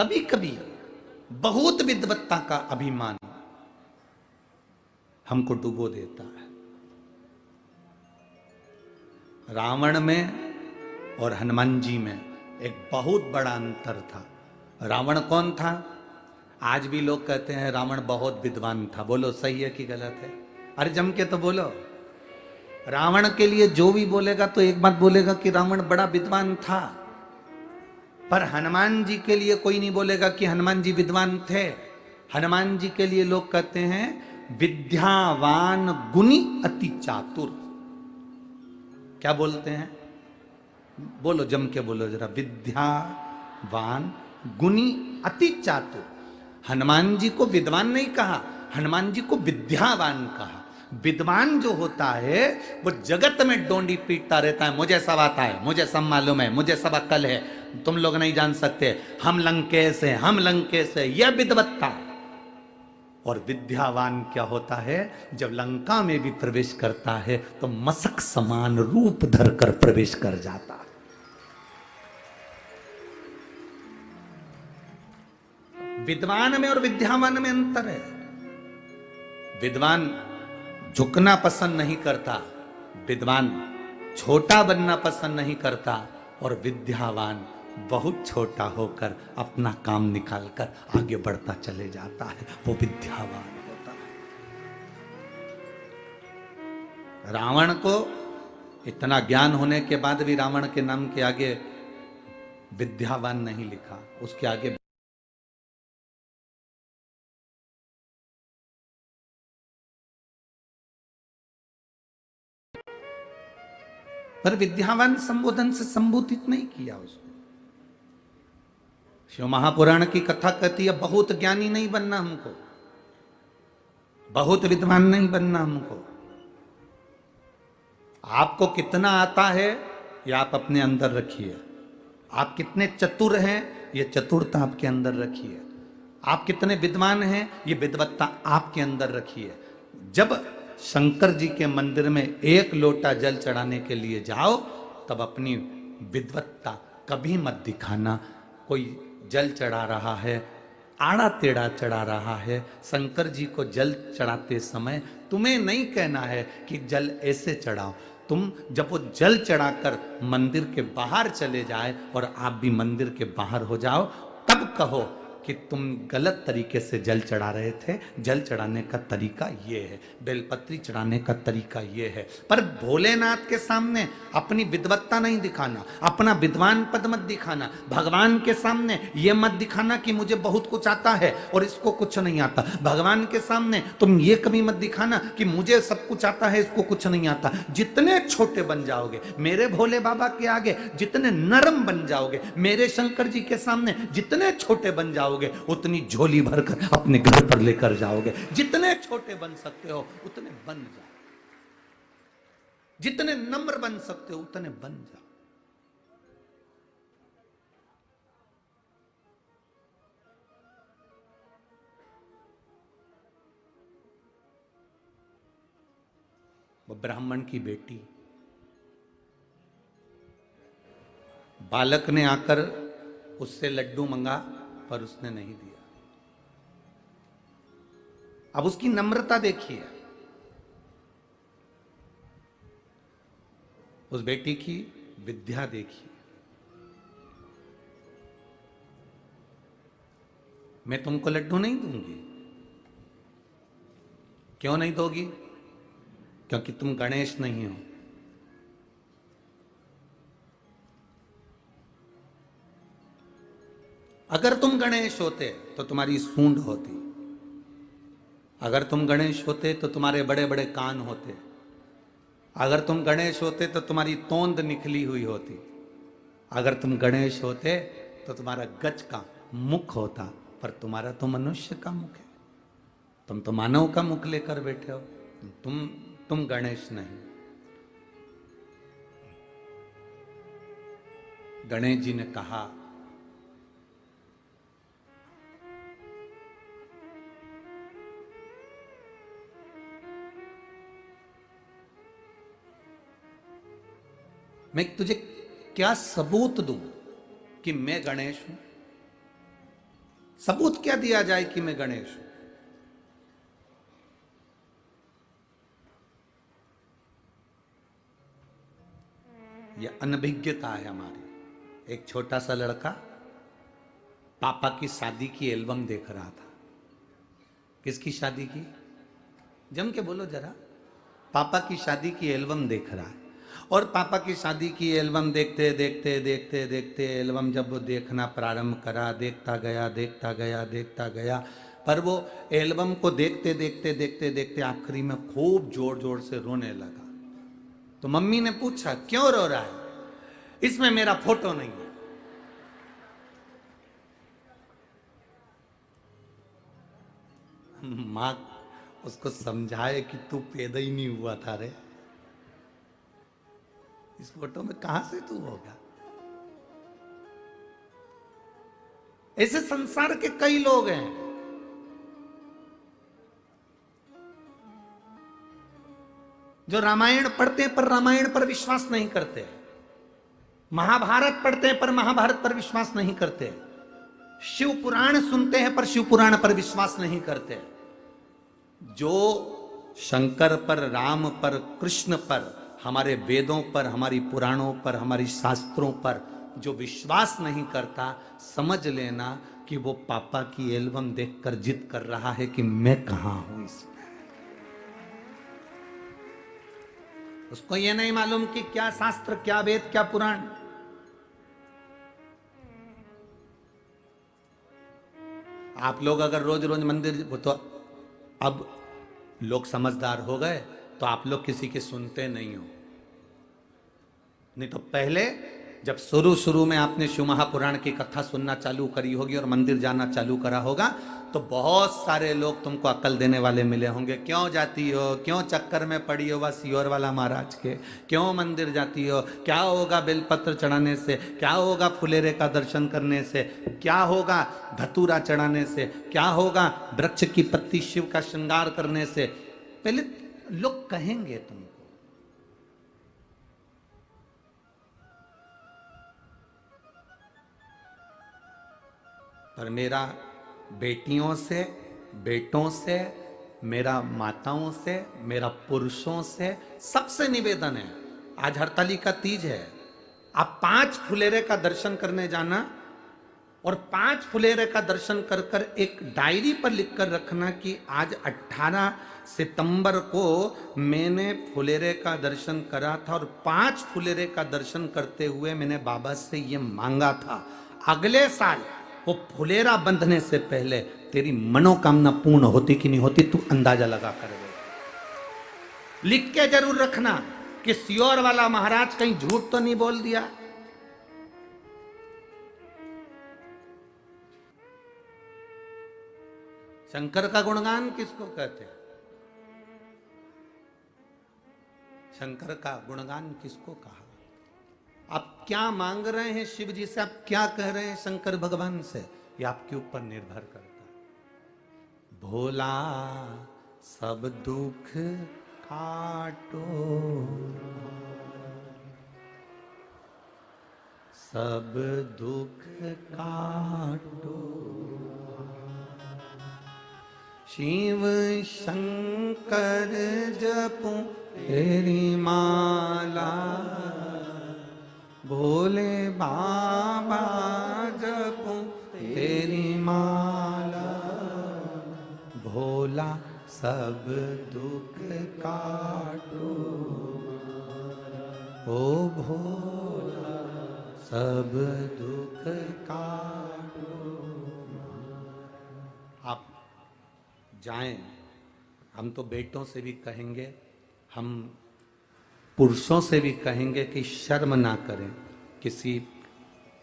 कभी कभी बहुत विद्वत्ता का अभिमान हमको डुबो देता है। रावण में और हनुमान जी में एक बहुत बड़ा अंतर था। रावण कौन था? आज भी लोग कहते हैं रावण बहुत विद्वान था। बोलो सही है कि गलत है? अरे जम के तो बोलो। रावण के लिए जो भी बोलेगा तो एक बात बोलेगा कि रावण बड़ा विद्वान था, पर हनुमान जी के लिए कोई नहीं बोलेगा कि हनुमान जी विद्वान थे। हनुमान जी के लिए लोग कहते हैं विद्यावान गुणी अति चातुर। क्या बोलते हैं? बोलो जम के बोलो जरा। विद्यावान गुणी अति चातुर। हनुमान जी को विद्वान नहीं कहा, हनुमान जी को विद्यावान कहा। विद्वान जो होता है वो जगत में डोंडी पीटता रहता है, मुझे सब आता है, मुझे सब मालूम है, मुझे सब अक्ल है, तुम लोग नहीं जान सकते, हम लंकेश हैं, हम लंकेश है, यह विद्वत्ता। और विद्यावान क्या होता है? जब लंका में भी प्रवेश करता है तो मशक समान रूप धरकर प्रवेश कर जाता है। विद्वान में और विद्यावान में अंतर है। विद्वान झुकना पसंद नहीं करता, विद्वान छोटा बनना पसंद नहीं करता, और विद्यावान बहुत छोटा होकर अपना काम निकालकर आगे बढ़ता चले जाता है, वो विद्यावान होता है। रावण को इतना ज्ञान होने के बाद भी रावण के नाम के आगे विद्यावान नहीं लिखा, उसके आगे पर विद्यावान संबोधन से संबोधित नहीं किया उसको। शिव महापुराण की कथा कहती है बहुत ज्ञानी नहीं बनना हमको, बहुत विद्वान नहीं बनना हमको। आपको कितना आता है ये आप अपने अंदर रखिए। आप कितने चतुर हैं ये चतुरता आपके अंदर रखिए। आप कितने विद्वान हैं ये विद्वत्ता आपके अंदर रखिए। जब शंकर जी के मंदिर में एक लोटा जल चढ़ाने के लिए जाओ तब अपनी विद्वत्ता कभी मत दिखाना। कोई जल चढ़ा रहा है, आड़ा टेढ़ा चढ़ा रहा है, शंकर जी को जल चढ़ाते समय तुम्हें नहीं कहना है कि जल ऐसे चढ़ाओ। तुम जब वो जल चढ़ाकर मंदिर के बाहर चले जाए और आप भी मंदिर के बाहर हो जाओ तब कहो कि तुम गलत तरीके से जल चढ़ा रहे थे। जल चढ़ाने का तरीका ये है, बेलपत्री चढ़ाने का तरीका ये है। पर भोलेनाथ के सामने अपनी विद्वत्ता नहीं दिखाना, अपना विद्वान पद मत दिखाना। भगवान के सामने ये मत दिखाना कि मुझे बहुत कुछ आता है और इसको कुछ नहीं आता। भगवान के सामने तुम ये कभी मत दिखाना कि मुझे सब कुछ आता है, इसको कुछ नहीं आता। जितने छोटे बन जाओगे मेरे भोले बाबा के आगे, जितने नरम बन जाओगे मेरे शंकर जी के सामने, जितने छोटे बन जाओगे उतनी झोली भरकर अपने घर पर लेकर जाओगे। जितने छोटे बन सकते हो उतने बन जाओ, जितने नम्र बन सकते हो उतने बन जाओ। वो ब्राह्मण की बेटी, बालक ने आकर उससे लड्डू मंगा पर उसने नहीं दिया। अब उसकी नम्रता देखिए, उस बेटी की विद्या देखिए। मैं तुमको लड्डू नहीं दूंगी। क्यों नहीं दोगी? क्योंकि तुम गणेश नहीं हो। अगर तुम गणेश होते तो तुम्हारी सूंड होती, अगर तुम गणेश होते तो तुम्हारे बड़े बड़े कान होते, अगर तुम गणेश होते तो तुम्हारी तोंद निकली हुई होती, अगर तुम गणेश होते तो तुम्हारा गज का मुख होता, पर तुम्हारा तो मनुष्य का मुख है। तुम तो मानव का मुख लेकर बैठे हो। तुम गणेश नहीं। गणेश जी ने कहा मैं तुझे क्या सबूत दूं कि मैं गणेश हूं? सबूत क्या दिया जाए कि मैं गणेश हूं? यह अनभिज्ञता है हमारी। एक छोटा सा लड़का पापा की शादी की एल्बम देख रहा था। किसकी शादी की? जम के बोलो जरा। पापा की शादी की एल्बम देख रहा है। और पापा की शादी की एल्बम देखते देखते देखते देखते एल्बम जब वो देखना प्रारंभ करा, देखता गया देखता गया देखता गया, पर वो एल्बम को देखते देखते देखते देखते आखिरी में खूब जोर जोर से रोने लगा। तो मम्मी ने पूछा क्यों रो रहा है? इसमें मेरा फोटो नहीं है। मां उसको समझाए कि तू पैदा ही नहीं हुआ था रे, इस फोटो में कहां से तू होगा। ऐसे संसार के कई लोग हैं जो रामायण पढ़ते हैं पर रामायण पर विश्वास नहीं करते, महाभारत पढ़ते हैं पर महाभारत पर विश्वास नहीं करते, शिव पुराण सुनते हैं पर शिव पुराण पर विश्वास नहीं करते। जो शंकर पर, राम पर, कृष्ण पर, हमारे वेदों पर, हमारी पुराणों पर, हमारी शास्त्रों पर जो विश्वास नहीं करता, समझ लेना कि वो पापा की एल्बम देखकर जिद कर रहा है कि मैं कहां हूं इसमें। उसको ये नहीं मालूम कि क्या शास्त्र, क्या वेद, क्या पुराण। आप लोग अगर रोज रोज मंदिर, वो तो अब लोग समझदार हो गए तो आप लोग किसी के सुनते नहीं हो। नहीं तो पहले जब शुरू शुरू में आपने शिव महापुराण की कथा सुनना चालू करी होगी और मंदिर जाना चालू करा होगा तो बहुत सारे लोग तुमको अकल देने वाले मिले होंगे। क्यों जाती हो, क्यों चक्कर में पड़ी हो बस सियोर वाला महाराज के, क्यों मंदिर जाती हो, क्या होगा बेलपत्र चढ़ाने से, क्या होगा फुलेरे का दर्शन करने से, क्या होगा धतूरा चढ़ाने से, क्या होगा वृक्ष की पत्ती शिव का श्रृंगार करने से। पहले लोग कहेंगे तुमको। पर मेरा बेटियों से, बेटों से, मेरा माताओं से, मेरा पुरुषों से सबसे निवेदन है, आज हरतालिका तीज है, आप 5 फुलेरे का दर्शन करने जाना और 5 फुलेरे का दर्शन कर कर एक डायरी पर लिखकर रखना कि आज 18 सितंबर को मैंने फुलेरे का दर्शन करा था और 5 फुलेरे का दर्शन करते हुए मैंने बाबा से ये मांगा था, अगले साल वो फुलेरा बंधने से पहले तेरी मनोकामना पूर्ण होती कि नहीं होती, तू अंदाजा लगा कर दे। लिख के जरूर रखना कि सियोर वाला महाराज कहीं झूठ तो नहीं बोल दिया। शंकर का गुणगान किसको कहते हैं? शंकर का गुणगान किसको कहा? आप क्या मांग रहे हैं शिव जी से, आप क्या कह रहे हैं शंकर भगवान से, ये आपके ऊपर निर्भर करता है। भोला सब दुख काटो, सब दुख काटो, शिव शंकर जपो तेरी माला, भोले बाबा जपो तेरी माला, भोला सब दुख काटो, ओ भोला सब दुख काटो। आप जाएं, हम तो बेटों से भी कहेंगे, हम पुरुषों से भी कहेंगे कि शर्म ना करें। किसी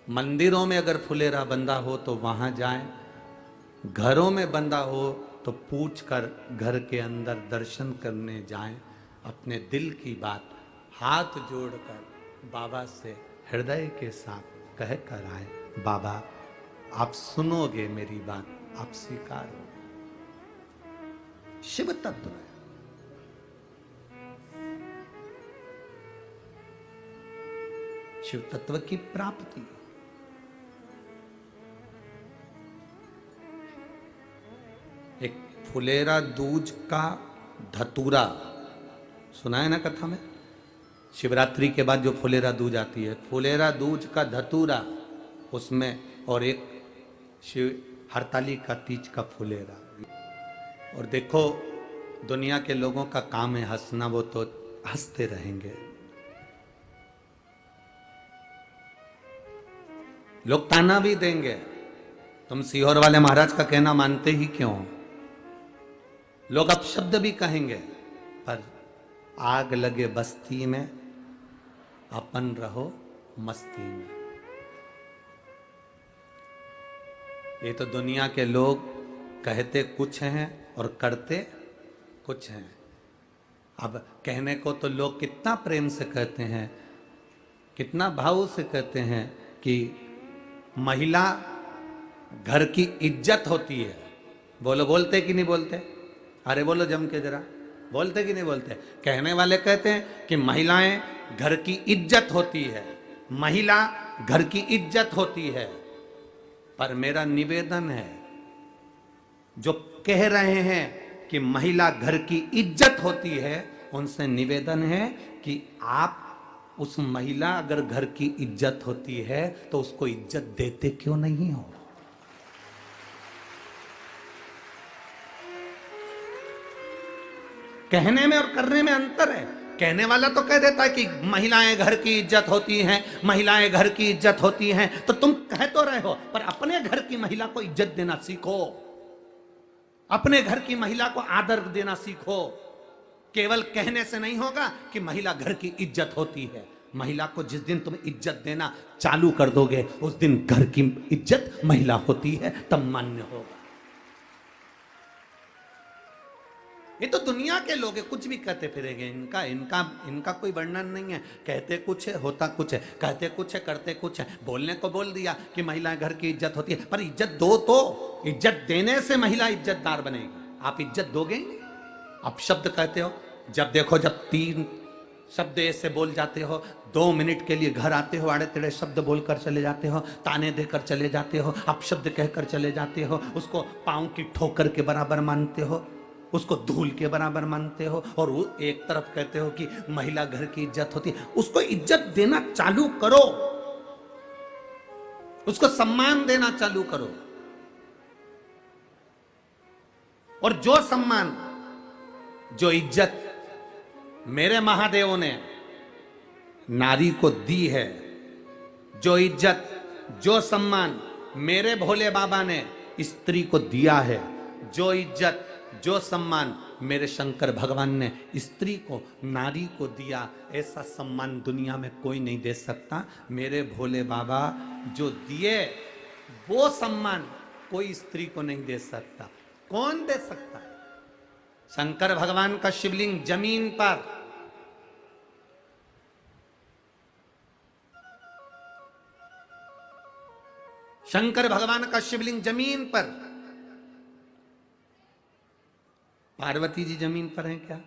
मंदिरों में अगर फुलेरा बंधा हो तो वहां जाएं, घरों में बंधा हो तो पूछ कर घर के अंदर दर्शन करने जाएं, अपने दिल की बात हाथ जोड़कर बाबा से हृदय के साथ कह कर आए, बाबा आप सुनोगे मेरी बात, आप स्वीकार हो। शिव तत्व है। शिव तत्व की प्राप्ति। एक फुलेरा दूज का धतूरा सुना है ना कथा में। शिवरात्रि के बाद जो फुलेरा दूज आती है, फुलेरा दूज का धतूरा उसमें, और एक शिव हरताली का तीज का फुलेरा। और देखो दुनिया के लोगों का काम है हंसना, वो तो हंसते रहेंगे। लोग ताना भी देंगे, तुम सीहोर वाले महाराज का कहना मानते ही क्यों। लोग अपशब्द भी कहेंगे, पर आग लगे बस्ती में अपन रहो मस्ती में। ये तो दुनिया के लोग कहते कुछ हैं और करते कुछ हैं। अब कहने को तो लोग कितना प्रेम से कहते हैं, कितना भाव से कहते हैं कि महिला घर की इज्जत होती है। बोलो, बोलते कि नहीं बोलते? अरे बोलो जम के जरा, बोलते कि नहीं बोलते? कहने वाले कहते हैं कि महिलाएं घर की इज्जत होती है, महिला घर की इज्जत होती है। पर मेरा निवेदन है, जो कह रहे हैं कि महिला घर की इज्जत होती है, उनसे निवेदन है कि आप उस महिला अगर घर की इज्जत होती है तो उसको इज्जत देते क्यों नहीं हो? कहने में और करने में अंतर है। कहने वाला तो कह देता है कि महिलाएं घर की इज्जत होती हैं, महिलाएं घर की इज्जत होती हैं, तो तुम कह तो रहे हो, पर अपने घर की महिला को इज्जत देना सीखो, अपने घर की महिला को आदर देना सीखो। केवल कहने से नहीं होगा कि महिला घर की इज्जत होती है। महिला को जिस दिन तुम इज्जत देना चालू कर दोगे, उस दिन घर की इज्जत महिला होती है, तब मान्य होगा। ये तो दुनिया के लोग कुछ भी कहते फिरेंगे, इनका इनका इनका कोई वर्णन नहीं है। कहते कुछ है, होता कुछ है, कहते कुछ है, करते कुछ है। बोलने को बोल दिया कि महिलाएं घर की इज्जत होती है, पर इज्जत दो तो। इज्जत देने से महिला इज्जतदार बनेगी। आप इज्जत दोगे ही नहीं। आप शब्द कहते हो, जब देखो जब 3 शब्द ऐसे बोल जाते हो, 2 मिनट के लिए घर आते हो, आड़े टेढ़े शब्द बोलकर चले जाते हो, ताने देकर चले जाते हो, आप शब्द कहकर चले जाते हो, उसको पांव की ठोकर के बराबर मानते हो, उसको धूल के बराबर मानते हो, और वो एक तरफ कहते हो कि महिला घर की इज्जत होती है। उसको इज्जत देना चालू करो, उसको सम्मान देना चालू करो। और जो सम्मान, जो इज्जत मेरे महादेव ने नारी को दी है, जो इज्जत, जो सम्मान मेरे भोले बाबा ने स्त्री को दिया है, जो इज्जत, जो सम्मान मेरे शंकर भगवान ने स्त्री को, नारी को दिया, ऐसा सम्मान दुनिया में कोई नहीं दे सकता। मेरे भोले बाबा जो दिए वो सम्मान कोई स्त्री को नहीं दे सकता। कौन दे सकता है? शंकर भगवान का शिवलिंग जमीन पर, शंकर भगवान का शिवलिंग जमीन पर, पार्वती जी जमीन पर हैं क्या?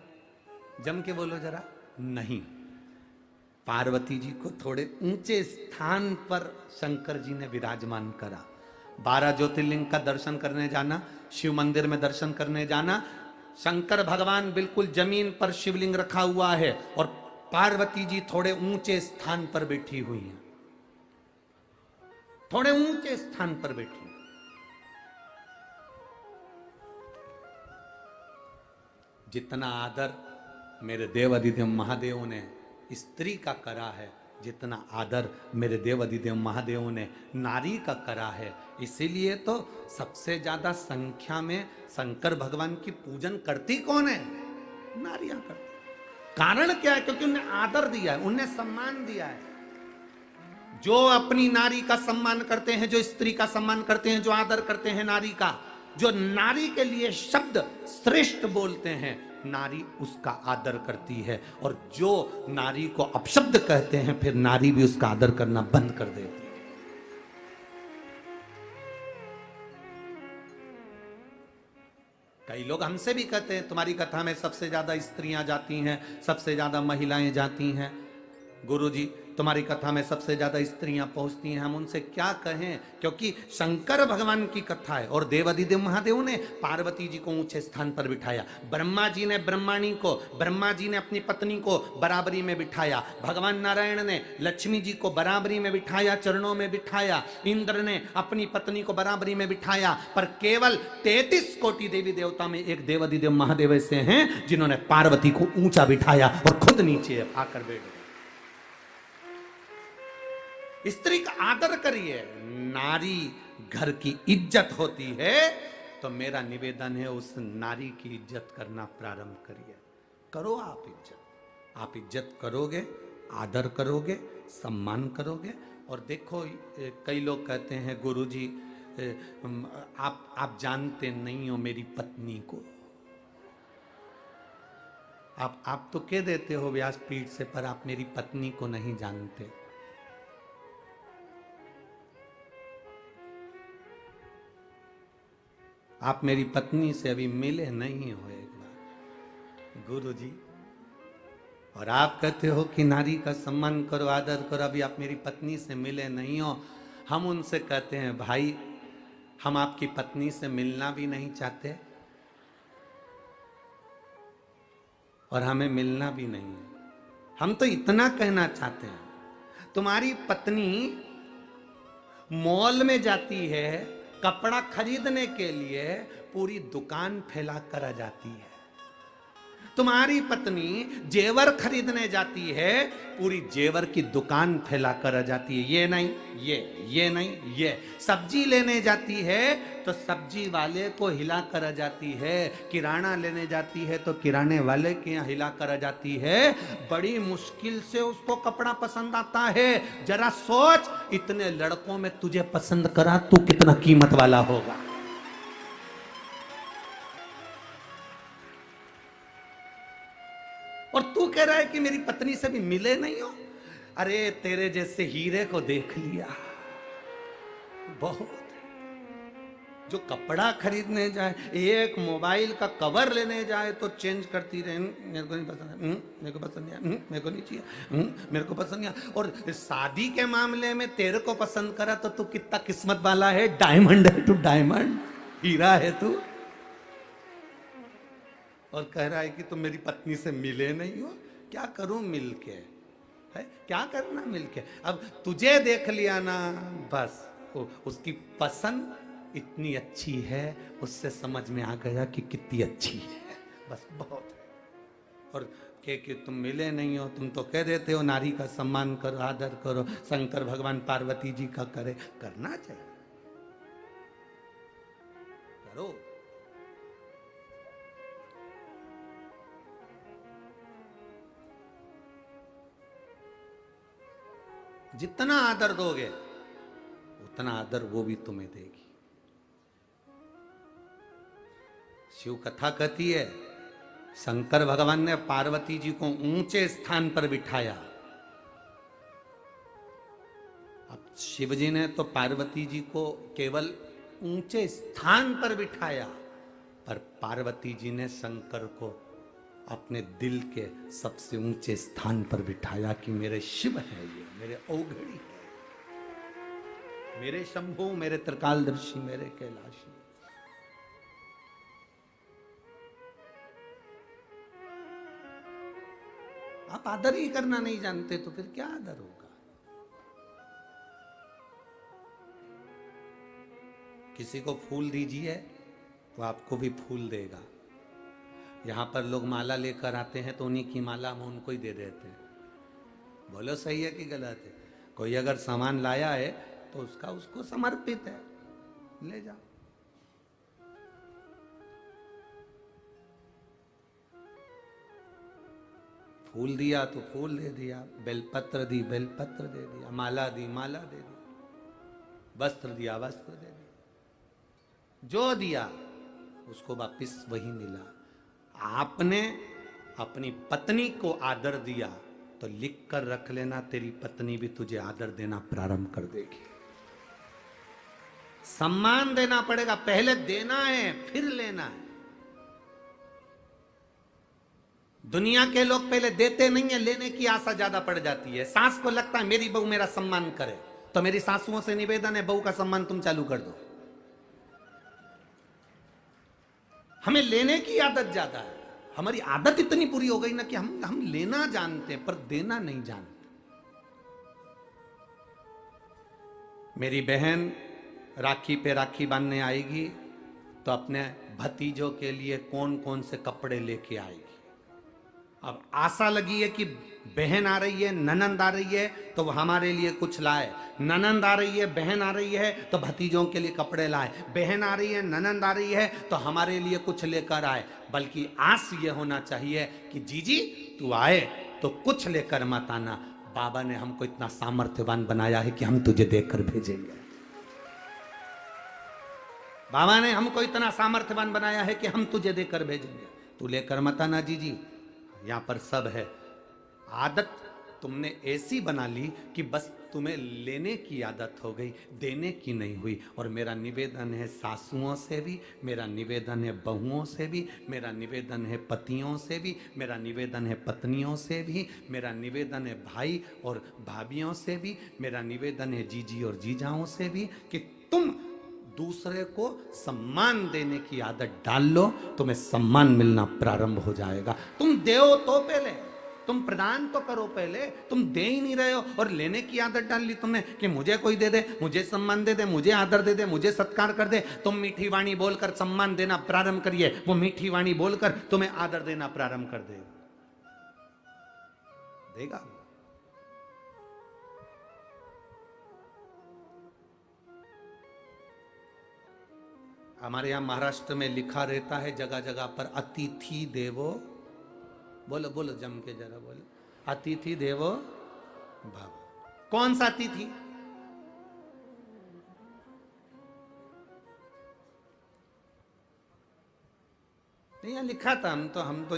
जम के बोलो जरा। नहीं, पार्वती जी को थोड़े ऊंचे स्थान पर शंकर जी ने विराजमान करा। 12 ज्योतिर्लिंग का दर्शन करने जाना, शिव मंदिर में दर्शन करने जाना, शंकर भगवान बिल्कुल जमीन पर शिवलिंग रखा हुआ है और पार्वती जी थोड़े ऊंचे स्थान पर बैठी हुई हैं, थोड़े ऊंचे स्थान पर बैठी। जितना आदर मेरे देव अधिदेव महादेव ने स्त्री का करा है, जितना आदर मेरे देव अधिदेव महादेव ने नारी का करा है, इसीलिए तो सबसे ज्यादा संख्या में शंकर भगवान की पूजन करती कौन है? नारियां करती। कारण क्या है? क्योंकि उन्हें आदर दिया है, उन्हें सम्मान दिया है। जो अपनी नारी का सम्मान करते हैं, जो स्त्री का सम्मान करते हैं, जो आदर करते हैं नारी का, जो नारी के लिए शब्द श्रेष्ठ बोलते हैं, नारी उसका आदर करती है। और जो नारी को अपशब्द कहते हैं, फिर नारी भी उसका आदर करना बंद कर देती है। कई लोग हमसे भी कहते हैं तुम्हारी कथा में सबसे ज्यादा स्त्रियां जाती हैं, सबसे ज्यादा महिलाएं जाती हैं। गुरुजी तुम्हारी कथा में सबसे ज्यादा स्त्रियां पहुंचती हैं, हम उनसे क्या कहें, क्योंकि शंकर भगवान की कथा है और देवादिदेव महादेव ने पार्वती जी को ऊंचे स्थान पर बिठाया, ब्रह्मा जी ने ब्रह्मा जी ने अपनी पत्नी को बराबरी में बिठाया, भगवान नारायण ने लक्ष्मी जी को बराबरी में बिठाया, चरणों में बिठाया, इंद्र ने अपनी पत्नी को बराबरी में बिठाया, पर केवल 33 कोटि देवी देवता में एक देवादिदेव महादेव ऐसे हैं जिन्होंने पार्वती को ऊंचा बिठाया और खुद नीचे आकर बैठ गए। स्त्री का आदर करिए, नारी घर की इज्जत होती है, तो मेरा निवेदन है उस नारी की इज्जत करना प्रारंभ करिए। करो आप इज्जत करोगे, आदर करोगे, सम्मान करोगे। और देखो कई लोग कहते हैं गुरुजी आप जानते नहीं हो मेरी पत्नी को। आप तो कह देते हो व्यासपीठ से, पर आप मेरी पत्नी को नहीं जानते। आप मेरी पत्नी से अभी मिले नहीं हो एक बार गुरुजी, और आप कहते हो कि नारी का सम्मान करो, आदर करो, अभी आप मेरी पत्नी से मिले नहीं हो। हम उनसे कहते हैं भाई हम आपकी पत्नी से मिलना भी नहीं चाहते और हमें मिलना भी नहीं है। हम तो इतना कहना चाहते हैं, तुम्हारी पत्नी मॉल में जाती है कपड़ा खरीदने के लिए, पूरी दुकान फैला कर आ जाती है। तुम्हारी पत्नी जेवर खरीदने जाती है, पूरी जेवर की दुकान फैला कर आ जाती है। ये नहीं ये नहीं ये। सब्जी लेने जाती है तो सब्जी वाले को हिला कर आ जाती है, किराना लेने जाती है तो किराने वाले के यहाँ हिला कर आ जाती है। बड़ी मुश्किल से उसको कपड़ा पसंद आता है। जरा सोच, इतने लड़कों में तुझे पसंद करा, तू कितना कीमत वाला होगा। और तू कह रहा है कि मेरी पत्नी से भी मिले नहीं हो। अरे तेरे जैसे हीरे को देख लिया बहुत। जो कपड़ा खरीदने जाए, एक मोबाइल का कवर लेने जाए तो चेंज करती रहे, मेरे को नहीं पसंद, मेरे को पसंद नहीं, मेरे को नहीं चाहिए, मेरे को पसंद नहीं। और शादी के मामले में तेरे को पसंद करा तो तू कितना किस्मत वाला है। डायमंड है तू, डायमंड हीरा है तू। और कह रहा है कि तुम मेरी पत्नी से मिले नहीं हो। क्या करूं मिलके, है क्या करना मिलके। अब तुझे देख लिया ना, बस उसकी पसंद इतनी अच्छी है, उससे समझ में आ गया कि कितनी अच्छी है, बस बहुत है। और कि तुम मिले नहीं हो, तुम तो कह देते हो नारी का सम्मान करो, आदर करो, शंकर भगवान पार्वती जी का करे, करना चाहिए, करो। जितना आदर दोगे उतना आदर वो भी तुम्हें देगी। शिव कथा कहती है शंकर भगवान ने पार्वती जी को ऊंचे स्थान पर बिठाया। अब शिव जी ने तो पार्वती जी को केवल ऊंचे स्थान पर बिठाया, पर पार्वती जी ने शंकर को अपने दिल के सबसे ऊंचे स्थान पर बिठाया कि मेरे शिव है, ये मेरे औघड़ी है, मेरे शंभु, मेरे त्रिकालदर्शी, मेरे कैलाशी। आप आदर ही करना नहीं जानते तो फिर क्या आदर होगा। किसी को फूल दीजिए तो आपको भी फूल देगा। यहां पर लोग माला लेकर आते हैं तो उन्हीं की माला हम उनको ही दे देते हैं। बोलो सही है कि गलत है। कोई अगर सामान लाया है तो उसका उसको समर्पित है, ले जाओ। फूल दिया तो फूल दे दिया, बेलपत्र दी बेलपत्र दे दिया, माला दी माला दे दी, वस्त्र दिया वस्त्र दे दिया, जो दिया उसको वापिस वही मिला। आपने अपनी पत्नी को आदर दिया तो लिख कर रख लेना, तेरी पत्नी भी तुझे आदर देना प्रारंभ कर देगी। सम्मान देना पड़ेगा, पहले देना है फिर लेना है। दुनिया के लोग पहले देते नहीं है, लेने की आशा ज्यादा पड़ जाती है। सास को लगता है मेरी बहू मेरा सम्मान करे, तो मेरी सासुओं से निवेदन है, बहू का सम्मान तुम चालू कर दो। हमें लेने की आदत ज्यादा है। हमारी आदत इतनी बुरी हो गई ना कि हम लेना जानते हैं पर देना नहीं जानते। मेरी बहन राखी पे राखी बांधने आएगी तो अपने भतीजों के लिए कौन कौन से कपड़े लेके आएगी। अब आशा लगी है कि बहन आ रही है, ननंद आ रही है तो वो हमारे लिए कुछ लाए, ननंद आ रही है, बहन आ रही है तो भतीजों के लिए कपड़े लाए, बहन आ रही है, ननंद आ रही है तो हमारे लिए कुछ लेकर आए। बल्कि आस ये होना चाहिए कि जीजी तू आए तो कुछ लेकर मत आना, बाबा ने हमको इतना सामर्थ्यवान बनाया है कि हम तुझे देकर भेजेंगे। बाबा ने हमको इतना सामर्थ्यवान बनाया है कि हम तुझे देकर भेजेंगे, तू लेकर मत आना जीजी। यहां पर सब है। आदत तुमने ऐसी बना ली कि बस तुम्हें लेने की आदत हो गई, देने की नहीं हुई। और मेरा निवेदन है सासुओं से भी, मेरा निवेदन है बहुओं से भी, मेरा निवेदन है पतियों से भी, मेरा निवेदन है पत्नियों से भी, मेरा निवेदन है भाई और भाभियों से भी, मेरा निवेदन है जीजी और जीजाओं से भी कि तुम दूसरे को सम्मान देने की आदत डाल लो, तुम्हें सम्मान मिलना प्रारंभ हो जाएगा। तुम दो तो पहले, तुम प्रदान तो करो पहले, तुम दे ही नहीं रहे हो और लेने की आदत डाल ली तुमने कि मुझे कोई दे दे, मुझे सम्मान दे दे, मुझे आदर दे दे, मुझे सत्कार कर दे। तुम मीठी वाणी बोलकर सम्मान देना प्रारंभ करिए, वो मीठी वाणी बोलकर तुम्हें आदर देना प्रारंभ कर देगा। हमारे यहाँ महाराष्ट्र में लिखा रहता है जगह जगह पर अतिथि देवो, बोलो बोलो जम के जरा बोलो, अतिथि देवो भव। कौन सा अतिथि? नहीं यहाँ लिखा था, हम तो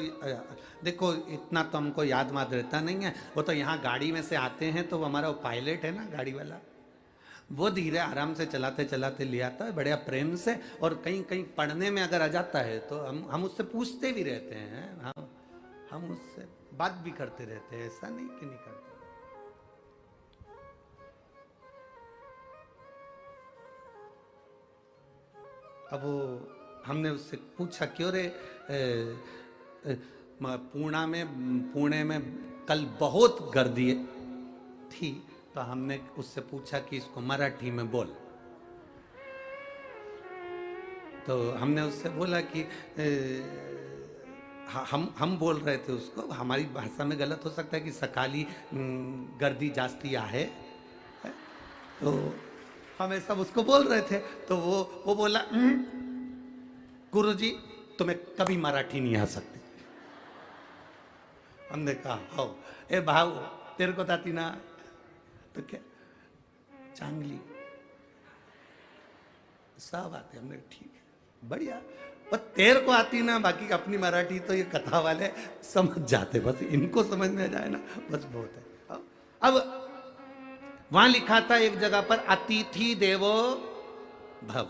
देखो इतना तो हमको याद माद रहता नहीं है। वो तो यहाँ गाड़ी में से आते हैं तो वो हमारा वो पायलट है ना गाड़ी वाला, वो धीरे आराम से चलाते चलाते ले आता है बढ़िया प्रेम से। और कहीं कहीं पढ़ने में अगर आ जाता है तो हम उससे पूछते भी रहते हैं, हम उससे बात भी करते रहते हैं, ऐसा नहीं कि नहीं करते। अब वो हमने उससे पूछा क्यों रे पुणे में कल बहुत गर्दी थी, तो हमने उससे पूछा कि इसको मराठी में बोल। तो हमने उससे बोला कि हम बोल रहे थे उसको, हमारी भाषा में गलत हो सकता है कि सकाली गर्दी जास्ती आहे, तो हम ऐसा उसको बोल रहे थे। तो वो बोला गुरुजी तुम्हें कभी मराठी नहीं आ सकती। हमने कहा हो ए भाऊ तेरे को आती ना, तो क्या चांगली सब आते। हमने ठीक है बढ़िया, पर तेरे को आती ना, बाकी अपनी मराठी तो ये कथा वाले समझ जाते, बस इनको समझ में आ जाए ना बस बहुत है। अब वहां लिखा था एक जगह पर अतिथि देवो भव।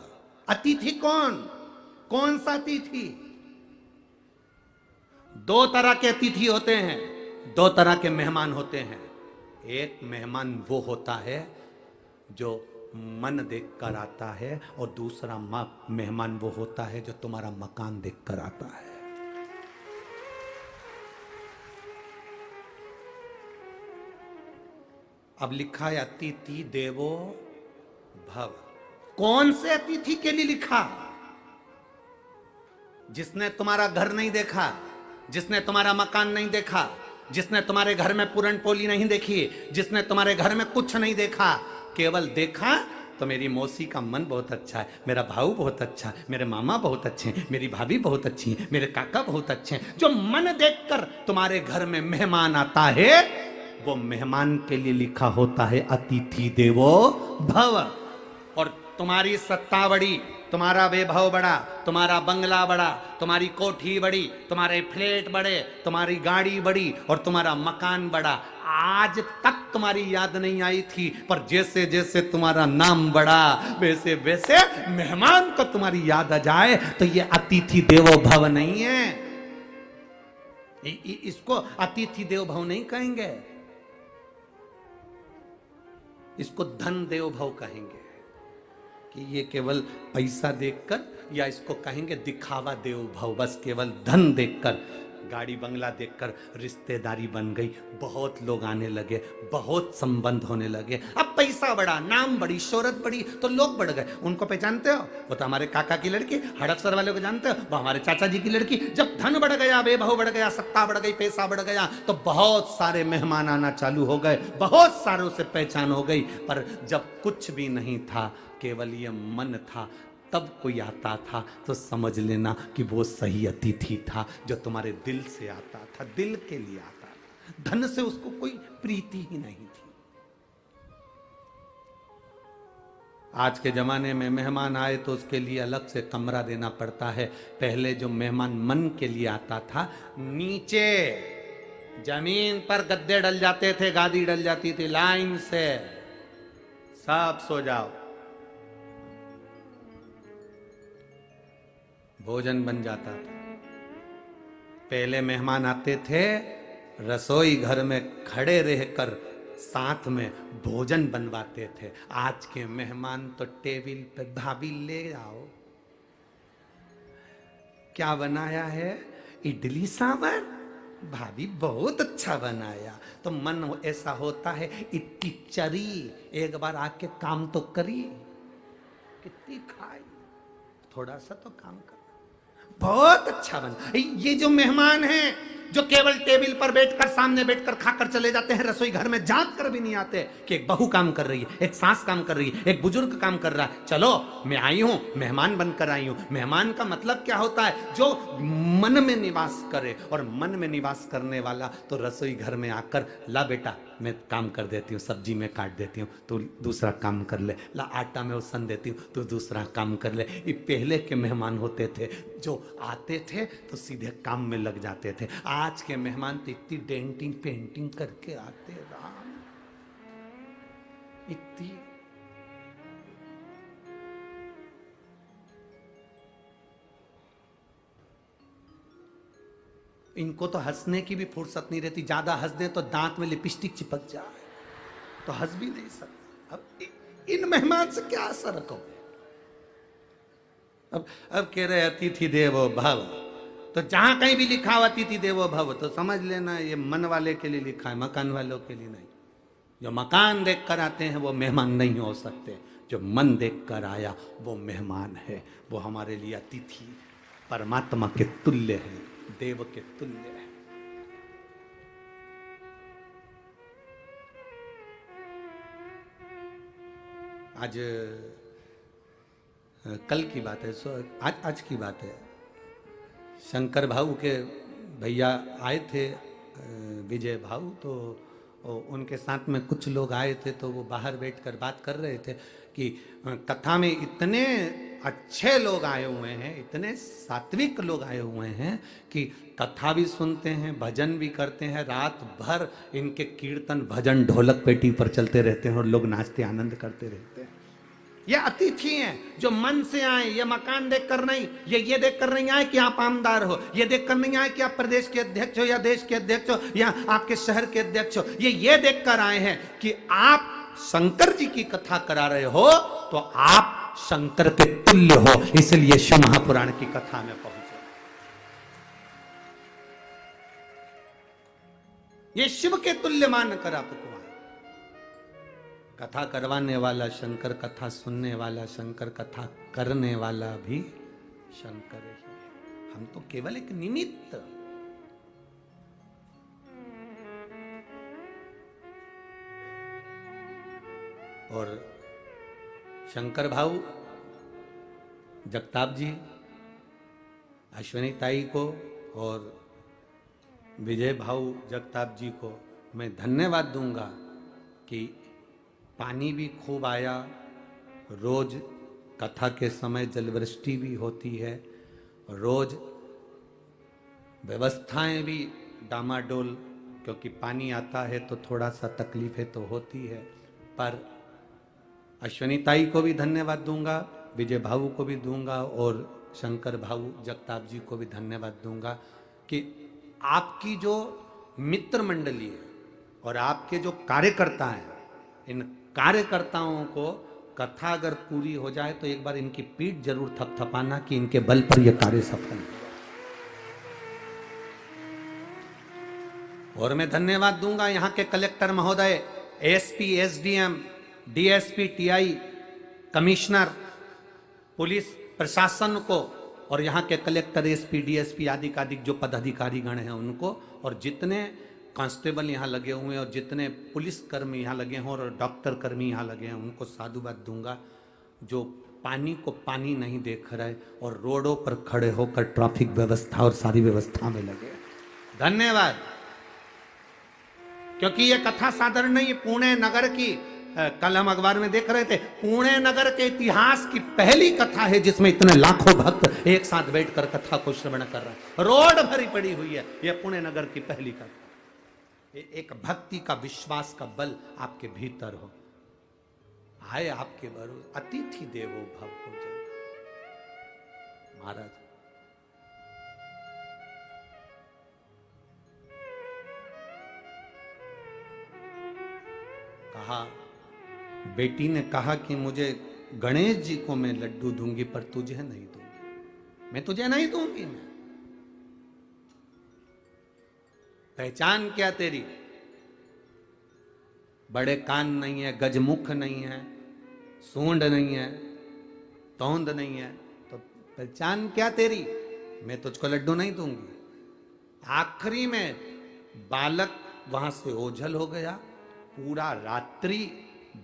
अतिथि कौन सा अतिथि? दो तरह के अतिथि होते हैं, दो तरह के मेहमान होते हैं। एक मेहमान वो होता है जो मन देखकर आता है, और दूसरा मेहमान वो होता है जो तुम्हारा मकान देखकर आता है। अब लिखा है अतिथि देवो भव। कौन से अतिथि के लिए लिखा? जिसने तुम्हारा घर नहीं देखा, जिसने तुम्हारा मकान नहीं देखा, जिसने तुम्हारे घर में पूरन पोली नहीं देखी, जिसने तुम्हारे घर में कुछ नहीं देखा, केवल देखा तो मेरी मौसी का मन बहुत अच्छा है, मेरा भाऊ बहुत अच्छा है, मेरे मामा बहुत अच्छे हैं, मेरी भाभी बहुत अच्छी है, मेरे काका बहुत अच्छे हैं। जो मन देखकर तुम्हारे घर में मेहमान आता है, वो मेहमान के लिए लिखा होता है अतिथि देवो भव। और तुम्हारी सत्ता बड़ी, तुम्हारा वैभव बड़ा, तुम्हारा बंगला बड़ा, तुम्हारी कोठी बड़ी, तुम्हारे फ्लैट बड़े, तुम्हारी गाड़ी बड़ी और तुम्हारा मकान बड़ा, आज तक तुम्हारी याद नहीं आई थी। पर जैसे जैसे तुम्हारा नाम बढ़ा, वैसे वैसे मेहमान को तुम्हारी याद आ जाए। तो ये अतिथि देवो भव नहीं है, इसको अतिथि देव भव नहीं कहेंगे, इसको धन देव भव कहेंगे कि ये केवल पैसा देखकर, या इसको कहेंगे दिखावा देव भव, बस केवल धन देखकर, गाड़ी बंगला देखकर रिश्तेदारी बन गई, बहुत लोग आने लगे, बहुत संबंध होने लगे, अब पैसा बढ़ा, नाम बढ़ी, शोहरत बढ़ी, तो लोग बढ़ गए। उनको पहचानते हो, वो तो हमारे काका की लड़की, हड़पसर वाले को जानते हो, वो हमारे चाचा जी की लड़की। जब धन बढ़ गया, वैभव बढ़ गया, सत्ता बढ़ गई, पैसा बढ़ गया, तो बहुत सारे मेहमान आना चालू हो गए, बहुत सारों से पहचान हो गई। पर जब कुछ भी नहीं था, केवल ये मन था, तब कोई आता था तो समझ लेना कि वो सही अतिथि था, जो तुम्हारे दिल से आता था, दिल के लिए आता था। धन से उसको कोई प्रीति ही नहीं थी। आज के जमाने में मेहमान आए तो उसके लिए अलग से कमरा देना पड़ता है। पहले जो मेहमान मन के लिए आता था, नीचे जमीन पर गद्दे डल जाते थे, गादी डल जाती थी, लाइन से सब सो जाओ, भोजन बन जाता था। पहले मेहमान आते थे, रसोई घर में खड़े रहकर साथ में भोजन बनवाते थे। आज के मेहमान तो टेबल पे, भाभी ले आओ, क्या बनाया है, इडली सांभर, भाभी बहुत अच्छा बनाया। तो मन ऐसा होता है, इतनी चरी, एक बार आके काम तो करी, कितनी खाई, थोड़ा सा तो काम कर, बहुत अच्छा बना। ये जो मेहमान हैं, जो केवल टेबल पर बैठकर, सामने बैठकर खाकर चले जाते हैं, रसोई घर में झांक कर भी नहीं आते कि एक बहू काम कर रही है, एक सास काम कर रही है, एक बुजुर्ग काम कर रहा है, चलो मैं आई हूं, मेहमान बनकर आई हूं। मेहमान का मतलब क्या होता है, जो मन में निवास करे, और मन में निवास करने वाला तो रसोई घर में आकर, ला बेटा मैं काम कर देती हूँ, सब्जी में काट देती हूँ, तू दूसरा काम कर ले, ला आटा में उसन देती हूँ, तू दूसरा काम कर ले। ये पहले के मेहमान होते थे, जो आते थे तो सीधे काम में लग जाते थे। आज के मेहमान तो इतनी डेंटिंग पेंटिंग करके आते, राम, इतनी। इनको तो हंसने की भी फुर्सत नहीं रहती, ज्यादा हंस दे तो दांत में लिपस्टिक चिपक जाए, तो हंस भी नहीं सकते। अब इन मेहमान से क्या असर रखोगे। अब कह रहे अतिथि देवो भव, तो जहां कहीं भी लिखा हुआ अतिथि देवो भव, तो समझ लेना ये मन वाले के लिए लिखा है, मकान वालों के लिए नहीं। जो मकान देख कर आते हैं वो मेहमान नहीं हो सकते, जो मन देख कर आया वो मेहमान है, वो हमारे लिए अतिथि परमात्मा के तुल्य है, देव के तुल्य है। आज कल की बात है, आज की बात है, शंकर भाऊ के भैया आए थे, विजय भाऊ, तो उनके साथ में कुछ लोग आए थे, तो वो बाहर बैठकर बात कर रहे थे कि कथा में इतने अच्छे लोग आए हुए हैं, इतने सात्विक लोग आए हुए हैं कि कथा भी सुनते हैं, भजन भी करते हैं, रात भर इनके कीर्तन भजन ढोलक पेटी पर चलते रहते हैं और लोग नाचते आनंद करते रहते हैं। ये अतिथि हैं जो मन से आए, ये मकान देखकर नहीं, ये देखकर नहीं आए कि आप आमदार हो, ये देखकर नहीं आए कि आप प्रदेश के अध्यक्ष हो या देश के अध्यक्ष हो या आपके शहर के अध्यक्ष हो, ये देखकर आए हैं कि आप शंकर जी की कथा करा रहे हो तो आप शंकर के तुल्य हो, इसलिए शिव महापुराण की कथा में पहुंचे। ये शिव के तुल्य मानकर आपको कथा करवाने वाला शंकर, कथा सुनने वाला शंकर, कथा करने वाला भी शंकर ही है। हम तो केवल एक निमित्त। और शंकर भाऊ जगताप जी, अश्विनी ताई को और विजय भाऊ जगताप जी को मैं धन्यवाद दूंगा कि पानी भी खूब आया, रोज कथा के समय जलवृष्टि भी होती है, रोज व्यवस्थाएं भी डामाडोल, क्योंकि पानी आता है तो थोड़ा सा तकलीफें तो होती है। पर अश्विनी ताई को भी धन्यवाद दूंगा, विजय भाऊ को भी दूंगा और शंकर भाऊ जगताप जी को भी धन्यवाद दूंगा कि आपकी जो मित्र मंडली है और आपके जो कार्यकर्ता हैं, इन कार्यकर्ताओं को कथा अगर पूरी हो जाए तो एक बार इनकी पीठ जरूर थपथपाना कि इनके बल पर यह कार्य सफल है। और मैं धन्यवाद दूंगा यहां के कलेक्टर महोदय, SP, SDM, DSP, TI, commissioner, police प्रशासन को, और यहाँ के कलेक्टर, एसपी, डीएसपी आदि का अधिक जो पदाधिकारी गण हैं उनको, और जितने कांस्टेबल यहाँ लगे हुए हैं और जितने पुलिस कर्मी यहाँ लगे हैं और डॉक्टर कर्मी यहाँ लगे हैं उनको साधुवाद दूंगा, जो पानी को पानी नहीं देख रहे और रोडों पर खड़े होकर ट्रैफिक व्यवस्था और सारी व्यवस्था में लगे। धन्यवाद। क्योंकि ये कथा साधारण नहीं, पुणे नगर की, कल हम अखबार में देख रहे थे, पुणे नगर के इतिहास की पहली कथा है जिसमें इतने लाखों भक्त एक साथ बैठकर कथा को श्रवण कर रहे हैं। रोड भरी पड़ी हुई है, यह पुणे नगर की पहली कथा। एक भक्ति का, विश्वास का बल आपके भीतर हो, आए आपके भरोसे, अतिथि देवो भव हो जाए। महाराज कहा, बेटी ने कहा कि मुझे गणेश जी को मैं लड्डू दूंगी पर तुझे नहीं दूंगी, मैं तुझे नहीं दूंगी। मैं पहचान क्या तेरी? बड़े कान नहीं है, गजमुख नहीं है, सूंड नहीं है, तोंद नहीं है, तो पहचान क्या तेरी? मैं तुझको लड्डू नहीं दूंगी। आखिरी में बालक वहां से ओझल हो गया। पूरा रात्रि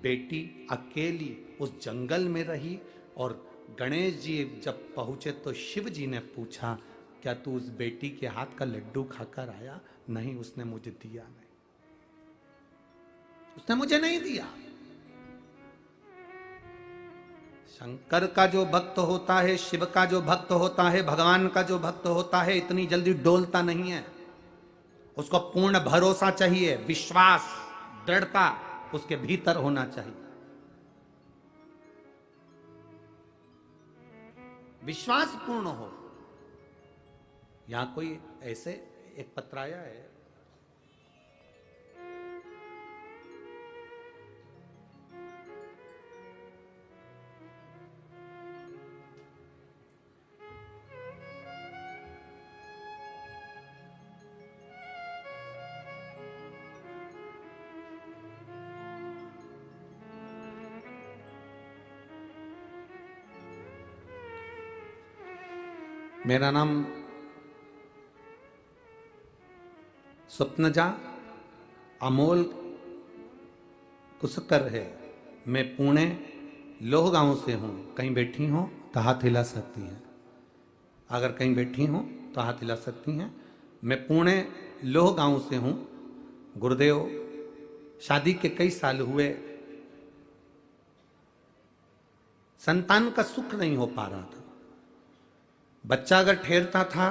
बेटी अकेली उस जंगल में रही और गणेश जी जब पहुंचे तो शिव जी ने पूछा, क्या तू उस बेटी के हाथ का लड्डू खाकर आया? नहीं, उसने मुझे दिया नहीं, उसने मुझे नहीं दिया। शंकर का जो भक्त होता है, शिव का जो भक्त होता है, भगवान का जो भक्त होता है, इतनी जल्दी डोलता नहीं है। उसको पूर्ण भरोसा चाहिए, विश्वास, दृढ़ता उसके भीतर होना चाहिए। विश्वास पूर्ण हो। यहां कोई ऐसे एक पत्र आया है, मेरा नाम स्वप्नजा अमोल कुसकर है। मैं पुणे लोह गांव से हूँ। कहीं बैठी हो तो हाथ हिला सकती हैं, अगर कहीं बैठी हो तो हाथ हिला सकती हैं। मैं पुणे लोह गांव से हूँ। गुरुदेव, शादी के कई साल हुए, संतान का सुख नहीं हो पा रहा था। बच्चा अगर ठहरता था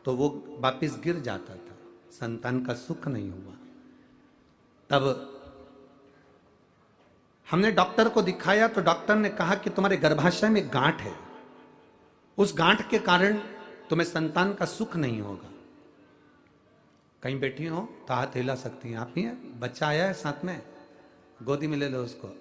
तो वो वापिस गिर जाता था, संतान का सुख नहीं हुआ। तब हमने डॉक्टर को दिखाया तो डॉक्टर ने कहा कि तुम्हारे गर्भाशय में गांठ है, उस गांठ के कारण तुम्हें संतान का सुख नहीं होगा। कहीं बैठी हो तो हाथ हिला सकती हैं आप। ही है, बच्चा आया है साथ में, गोदी में ले लो उसको।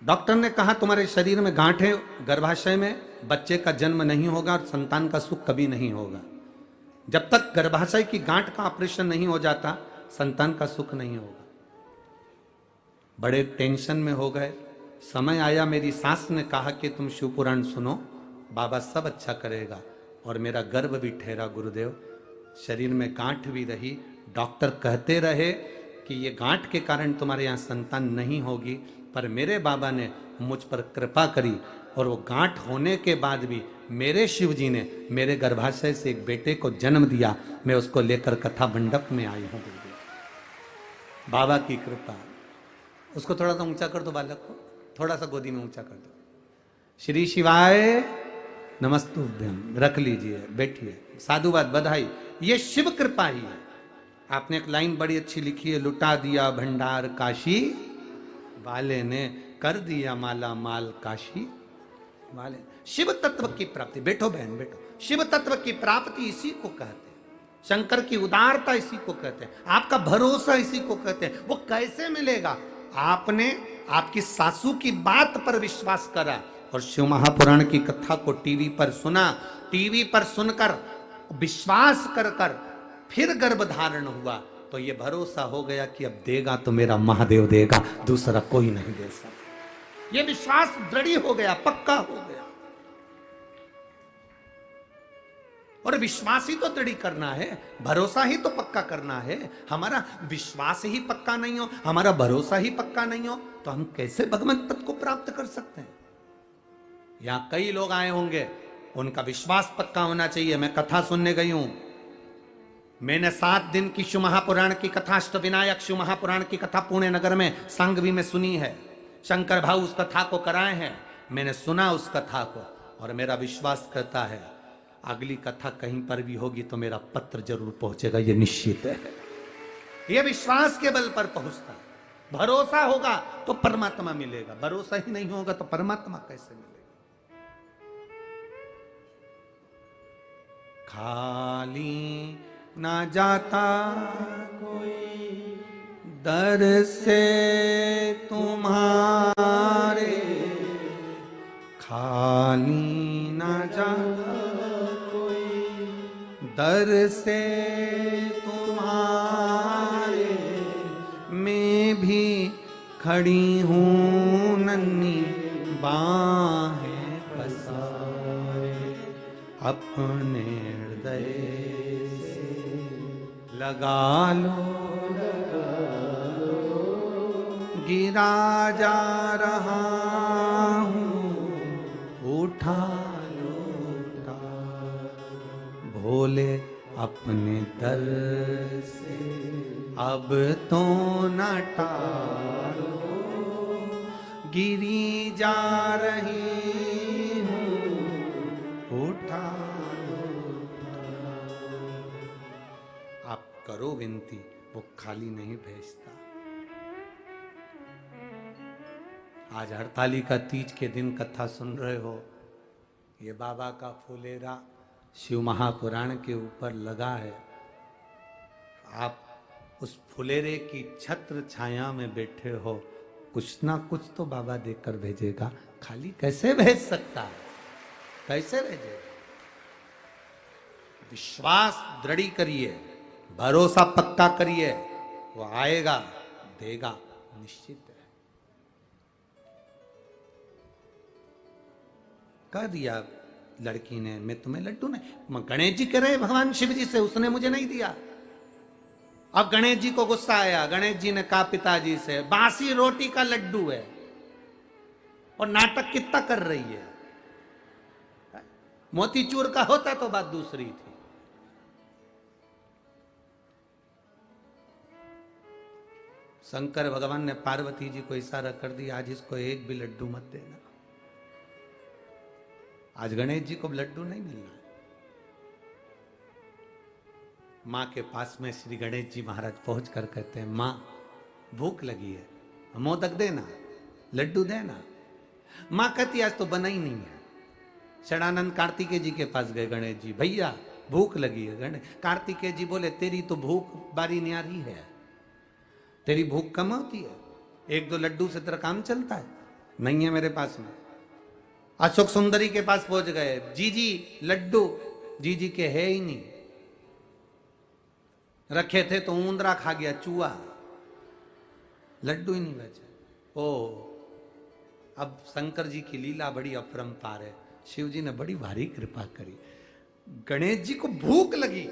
डॉक्टर ने कहा तुम्हारे शरीर में गांठ है, गर्भाशय में, बच्चे का जन्म नहीं होगा और संतान का सुख कभी नहीं होगा। जब तक गर्भाशय की गांठ का ऑपरेशन नहीं हो जाता, संतान का सुख नहीं होगा। बड़े टेंशन में हो गए। समय आया, मेरी सास ने कहा कि तुम शिव पुराण सुनो, बाबा सब अच्छा करेगा। और मेरा गर्भ भी ठहरा गुरुदेव, शरीर में गांठ भी रही। डॉक्टर कहते रहे कि ये गांठ के कारण तुम्हारे यहाँ संतान नहीं होगी, पर मेरे बाबा ने मुझ पर कृपा करी और वो गांठ होने के बाद भी मेरे शिव जी ने मेरे गर्भाशय से एक बेटे को जन्म दिया। मैं उसको लेकर कथा मंडप में आई हूँ। बाबा की कृपा। उसको थोड़ा सा ऊंचा कर दो, बालक को थोड़ा सा गोदी में ऊंचा कर दो। श्री शिवाय नमस्तुभ्यम। रख लीजिए, बैठिए। साधुवाद, बधाई। ये शिव कृपा ही है। आपने एक लाइन बड़ी अच्छी लिखी है, लुटा दिया भंडार काशी वाले ने। कर दिया माला माल काशी वाले। शिव तत्व की प्राप्ति, बैठो बहन बैठो, शिव तत्व की प्राप्ति इसी को कहते हैं, शंकर की उदारता इसी को कहते हैं, आपका भरोसा इसी को कहते हैं। वो कैसे मिलेगा? आपने आपकी सासू की बात पर विश्वास करा और शिव महापुराण की कथा को टीवी पर सुना, टीवी पर सुनकर विश्वास कर कर फिर गर्भ धारण हुआ, तो ये भरोसा हो गया कि अब देगा तो मेरा महादेव देगा, दूसरा कोई नहीं दे सकता। ये विश्वास दृढ़ हो गया, पक्का हो गया। और विश्वास ही तो दृढ़ करना है, भरोसा ही तो पक्का करना है। हमारा विश्वास ही पक्का नहीं हो, हमारा भरोसा ही पक्का नहीं हो, तो हम कैसे भगवत पद को प्राप्त कर सकते हैं? यहां कई लोग आए होंगे, उनका विश्वास पक्का होना चाहिए। मैं कथा सुनने गई हूं, मैंने 7 दिन की शिव महापुराण की कथा, अष्टविनायक शिव महापुराण की कथा पुणे नगर में सांगवी में सुनी है। शंकर भाऊ उस कथा को कराए हैं, मैंने सुना उस कथा को, और मेरा विश्वास करता है अगली कथा कहीं पर भी होगी तो मेरा पत्र जरूर पहुंचेगा, ये निश्चित है। ये विश्वास के बल पर पहुंचता है। भरोसा होगा तो परमात्मा मिलेगा, भरोसा ही नहीं होगा तो परमात्मा कैसे मिलेगा? खाली ना जाता कोई दर से तुम्हारे, खाली ना जाता कोई दर से तुम्हारे, मैं भी खड़ी हूँ नन्ही बाहें पसारे, अपने हृदय लगा लो, गिरा जा रहा हूँ, उठा लो, भोले अपने दर से अब तो न टालो, गिरी जा रही हूँ, उठा लो। आप करो विनती, वो खाली नहीं भेजता। आज हरतालिका तीज के दिन कथा सुन रहे हो, ये बाबा का फुलेरा शिव महापुराण के ऊपर लगा है। आप उस फुलेरे की छत्र छाया में बैठे हो, कुछ ना कुछ तो बाबा देकर भेजेगा, खाली कैसे भेज सकता है? कैसे भेजेगा? विश्वास दृढ़ करिए, भरोसा पक्का करिए, वो आएगा, देगा, निश्चित है। कह दिया लड़की ने, मैं तुम्हें लड्डू नहीं, गणेश जी कह रहे भगवान शिव जी से, उसने मुझे नहीं दिया। अब गणेश जी को गुस्सा आया, गणेश जी ने कहा पिताजी से, बासी रोटी का लड्डू है और नाटक कितना कर रही है, मोतीचूर का होता तो बात दूसरी थी। शंकर भगवान ने पार्वती जी को इशारा कर दिया, आज इसको एक भी लड्डू मत देना। आज गणेश जी को लड्डू नहीं मिलना है। मां के पास में श्री गणेश जी महाराज पहुंच कर कहते हैं, मां भूख लगी है, मोदक देना, लड्डू देना। मां कहती आज तो बना ही नहीं है। षडानंद कार्तिकेय जी के पास गए गणेश जी, भैया भूख लगी है। गणेश कार्तिकेय जी बोले, तेरी तो भूख बारी न्यारी है, तेरी भूख कम होती है, 1-2 लड्डू से तेरा काम चलता है, नहीं है मेरे पास में। अशोक सुंदरी के पास पहुंच गए, जीजी लड्डू, जीजी के है ही नहीं, रखे थे तो ऊंदरा खा गया, चूहा, लड्डू ही नहीं बचे। ओ अब शंकर जी की लीला बड़ी अपरंपार है, शिव जी ने बड़ी भारी कृपा करी। गणेश जी को भूख लगी,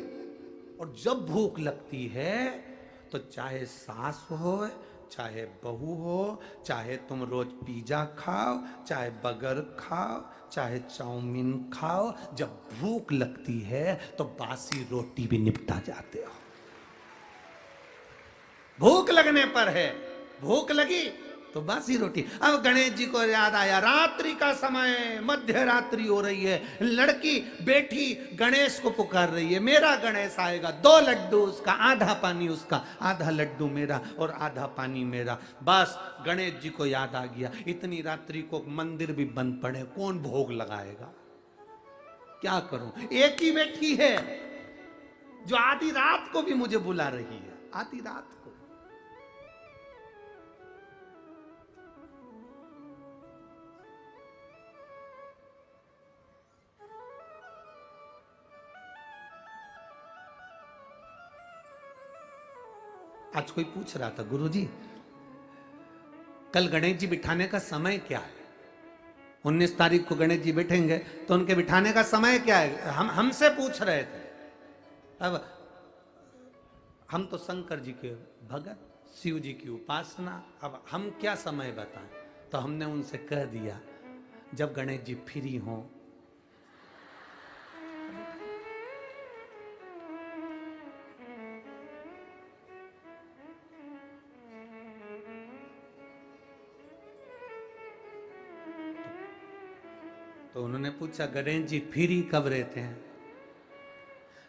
और जब भूख लगती है तो चाहे सास हो, चाहे बहू हो, चाहे तुम रोज पिज्जा खाओ, चाहे बर्गर खाओ, चाहे चाउमीन खाओ, जब भूख लगती है तो बासी रोटी भी निपटा जाते हो। भूख लगने पर है, भूख लगी तो बासी रोटी। अब गणेश जी को याद आया, रात्रि का समय, मध्य रात्रि हो रही है, लड़की बेटी गणेश को पुकार रही है, मेरा गणेश आएगा, 2 लड्डू उसका, आधा पानी उसका, आधा लड्डू मेरा और आधा पानी मेरा। बस गणेश जी को याद आ गया, इतनी रात्रि को मंदिर भी बंद पड़े, कौन भोग लगाएगा, क्या करूं। एक ही बेटी है जो आधी रात को भी मुझे बुला रही है, आधी रात को। आज कोई पूछ रहा था, गुरुजी कल गणेश जी बिठाने का समय क्या है? 19 तारीख को गणेश जी बैठेंगे तो उनके बिठाने का समय क्या है? हमसे पूछ रहे थे। अब हम तो शंकर जी के भगत, शिव जी की उपासना, अब हम क्या समय बताएं? तो हमने उनसे कह दिया जब गणेश जी फ्री हों। तो उन्होंने पूछा गणेश जी फ्री कब रहते हैं?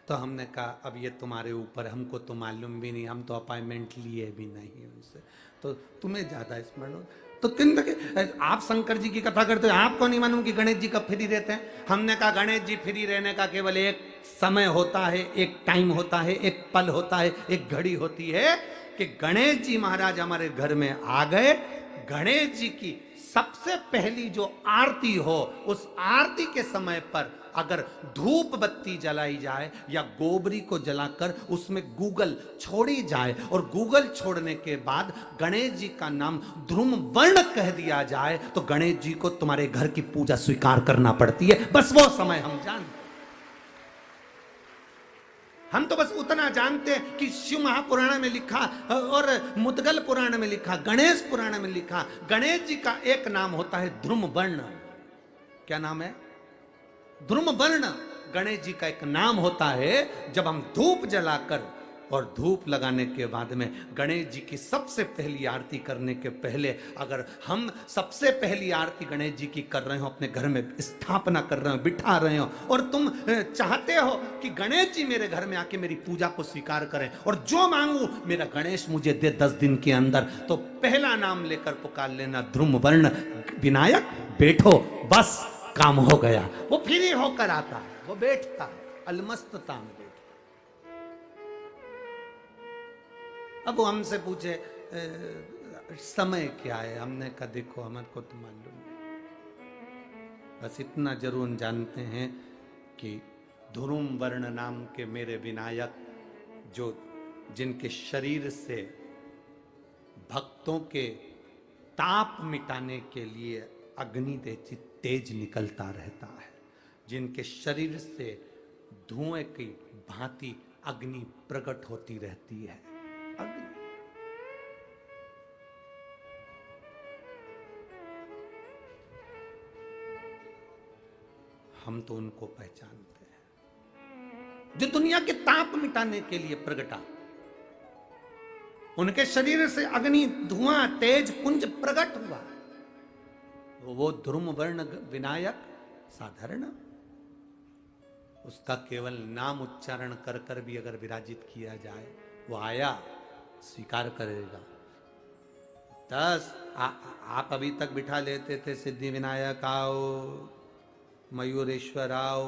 तो हमने कहा अब ये तुम्हारे ऊपर, हमको तो मालूम भी नहीं, हम तो अपॉइंटमेंट लिए भी नहीं उनसे, तो तुम्हें ज्यादा स्मरण हो। तो किन आप शंकर जी की कथा करते हो, आपको नहीं मालूम कि गणेश जी कब फ्री रहते हैं? हमने कहा गणेश जी फ्री रहने का केवल एक समय होता है, एक टाइम होता है, एक पल होता है, एक घड़ी होती है कि गणेश जी महाराज हमारे घर में आ गए। गणेश जी की सबसे पहली जो आरती हो, उस आरती के समय पर अगर धूप बत्ती जलाई जाए या गोबरी को जलाकर उसमें गूगल छोड़ी जाए और गूगल छोड़ने के बाद गणेश जी का नाम ध्रुम वर्ण कह दिया जाए तो गणेश जी को तुम्हारे घर की पूजा स्वीकार करना पड़ती है। बस वो समय हम जानते, हम तो बस उतना जानते हैं कि शिव महापुराण में लिखा और मुद्गल पुराण में लिखा, गणेश पुराण में लिखा, गणेश जी का एक नाम होता है ध्रुम वर्ण। क्या नाम है? ध्रुम वर्ण गणेश जी का एक नाम होता है। जब हम धूप जलाकर और धूप लगाने के बाद में गणेश जी की सबसे पहली आरती करने के पहले अगर हम सबसे पहली आरती गणेश जी की कर रहे हो, अपने घर में स्थापना कर रहे हो, बिठा रहे हो, और तुम चाहते हो कि गणेश जी मेरे घर में आके मेरी पूजा को स्वीकार करें और जो मांगू मेरा गणेश मुझे दे 10 दिन के अंदर, तो पहला नाम लेकर पुकार लेना ध्रुम वर्ण विनायक, बैठो, बस काम हो गया। वो फ्री होकर आता है, वो बैठता है अलमस्तता में बैठता। अब वो हमसे पूछे समय क्या है? हमने कहा देखो हमारे को तो मालूम नहीं, बस इतना जरूर जानते हैं कि ध्रुम वर्ण नाम के मेरे विनायक, जो जिनके शरीर से भक्तों के ताप मिटाने के लिए अग्नि तेज निकलता रहता है, जिनके शरीर से धुएं की भांति अग्नि प्रकट होती रहती है। अग्नि हम तो उनको पहचानते हैं जो दुनिया के ताप मिटाने के लिए प्रगटा, उनके शरीर से अग्नि धुआं तेज पुंज प्रकट हुआ। वो ध्रुम वर्ण विनायक साधारण, उसका केवल नाम उच्चारण कर कर भी अगर विराजित किया जाए, वो आया स्वीकार करेगा। 10 आप अभी तक बिठा लेते थे सिद्धि विनायक आओ, मयूरेश्वर आओ,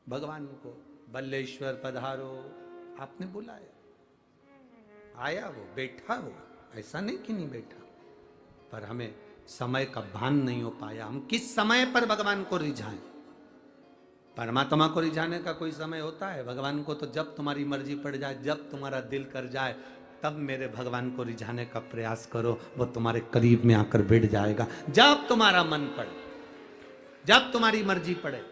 भगवान को बल्लेश्वर पधारो, आपने बुलाया, आया, वो बैठा, वो ऐसा नहीं कि नहीं बैठा, पर हमें समय का भान नहीं हो पाया। हम किस समय पर भगवान को रिझाएं? परमात्मा को रिझाने का कोई समय होता है? भगवान को तो जब तुम्हारी मर्जी पड़ जाए, जब तुम्हारा दिल कर जाए, तब मेरे भगवान को रिझाने का प्रयास करो, वो तुम्हारे करीब में आकर बैठ जाएगा। जब तुम्हारा मन पड़े, जब तुम्हारी मर्जी पड़े।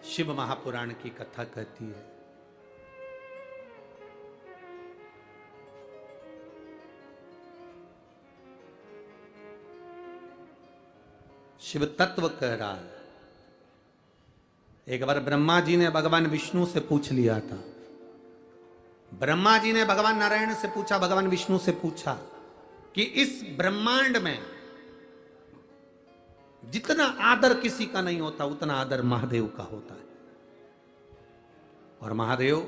शिव महापुराण की कथा कहती है शिव तत्व कह रहा है। एक बार ब्रह्मा जी ने भगवान विष्णु से पूछ लिया था। ब्रह्मा जी ने भगवान नारायण से पूछा, भगवान विष्णु से पूछा कि इस ब्रह्मांड में जितना आदर किसी का नहीं होता उतना आदर महादेव का होता है। और महादेव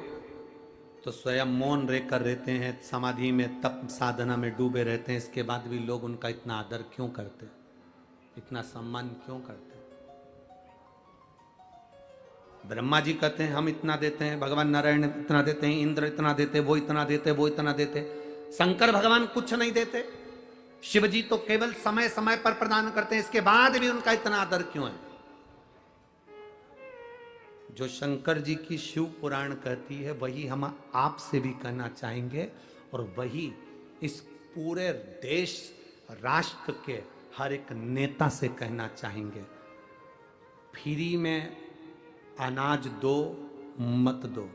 तो स्वयं मौन रहकर रहते हैं, समाधि में तप साधना में डूबे रहते हैं, इसके बाद भी लोग उनका इतना आदर क्यों करते, इतना सम्मान क्यों करते? ब्रह्मा जी कहते हैं हम इतना देते हैं, भगवान नारायण इतना देते हैं, इंद्र इतना देते, वो इतना देते, वो इतना देते। शंकर भगवान कुछ नहीं देते। शिव जी तो केवल समय समय पर प्रदान करते हैं, इसके बाद भी उनका इतना आदर क्यों है? जो शंकर जी की शिव पुराण कहती है वही हम आपसे भी कहना चाहेंगे, और वही इस पूरे देश राष्ट्र के हर एक नेता से कहना चाहेंगे। फ्री में अनाज दो मत दो,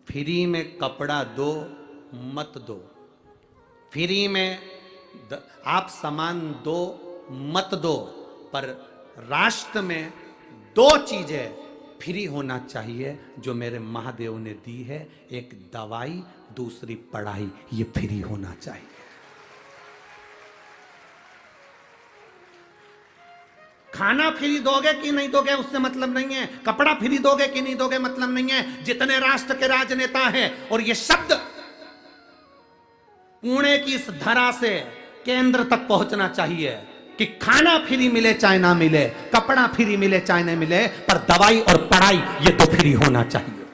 फ्री में कपड़ा दो मत दो, फ्री में आप सामान दो मत दो, पर राष्ट्र में दो चीजें फ्री होना चाहिए जो मेरे महादेव ने दी है। एक दवाई, दूसरी पढ़ाई, ये फ्री होना चाहिए। खाना फ्री दोगे कि नहीं दोगे उससे मतलब नहीं है, कपड़ा फ्री दोगे कि नहीं दोगे मतलब नहीं है। जितने राष्ट्र के राजनेता हैं, और ये शब्द पुणे की इस धरा से केंद्र तक पहुंचना चाहिए कि खाना फ्री मिले चाहे ना मिले, कपड़ा फ्री मिले चाहे ना मिले, पर दवाई और पढ़ाई ये तो फ्री होना चाहिए।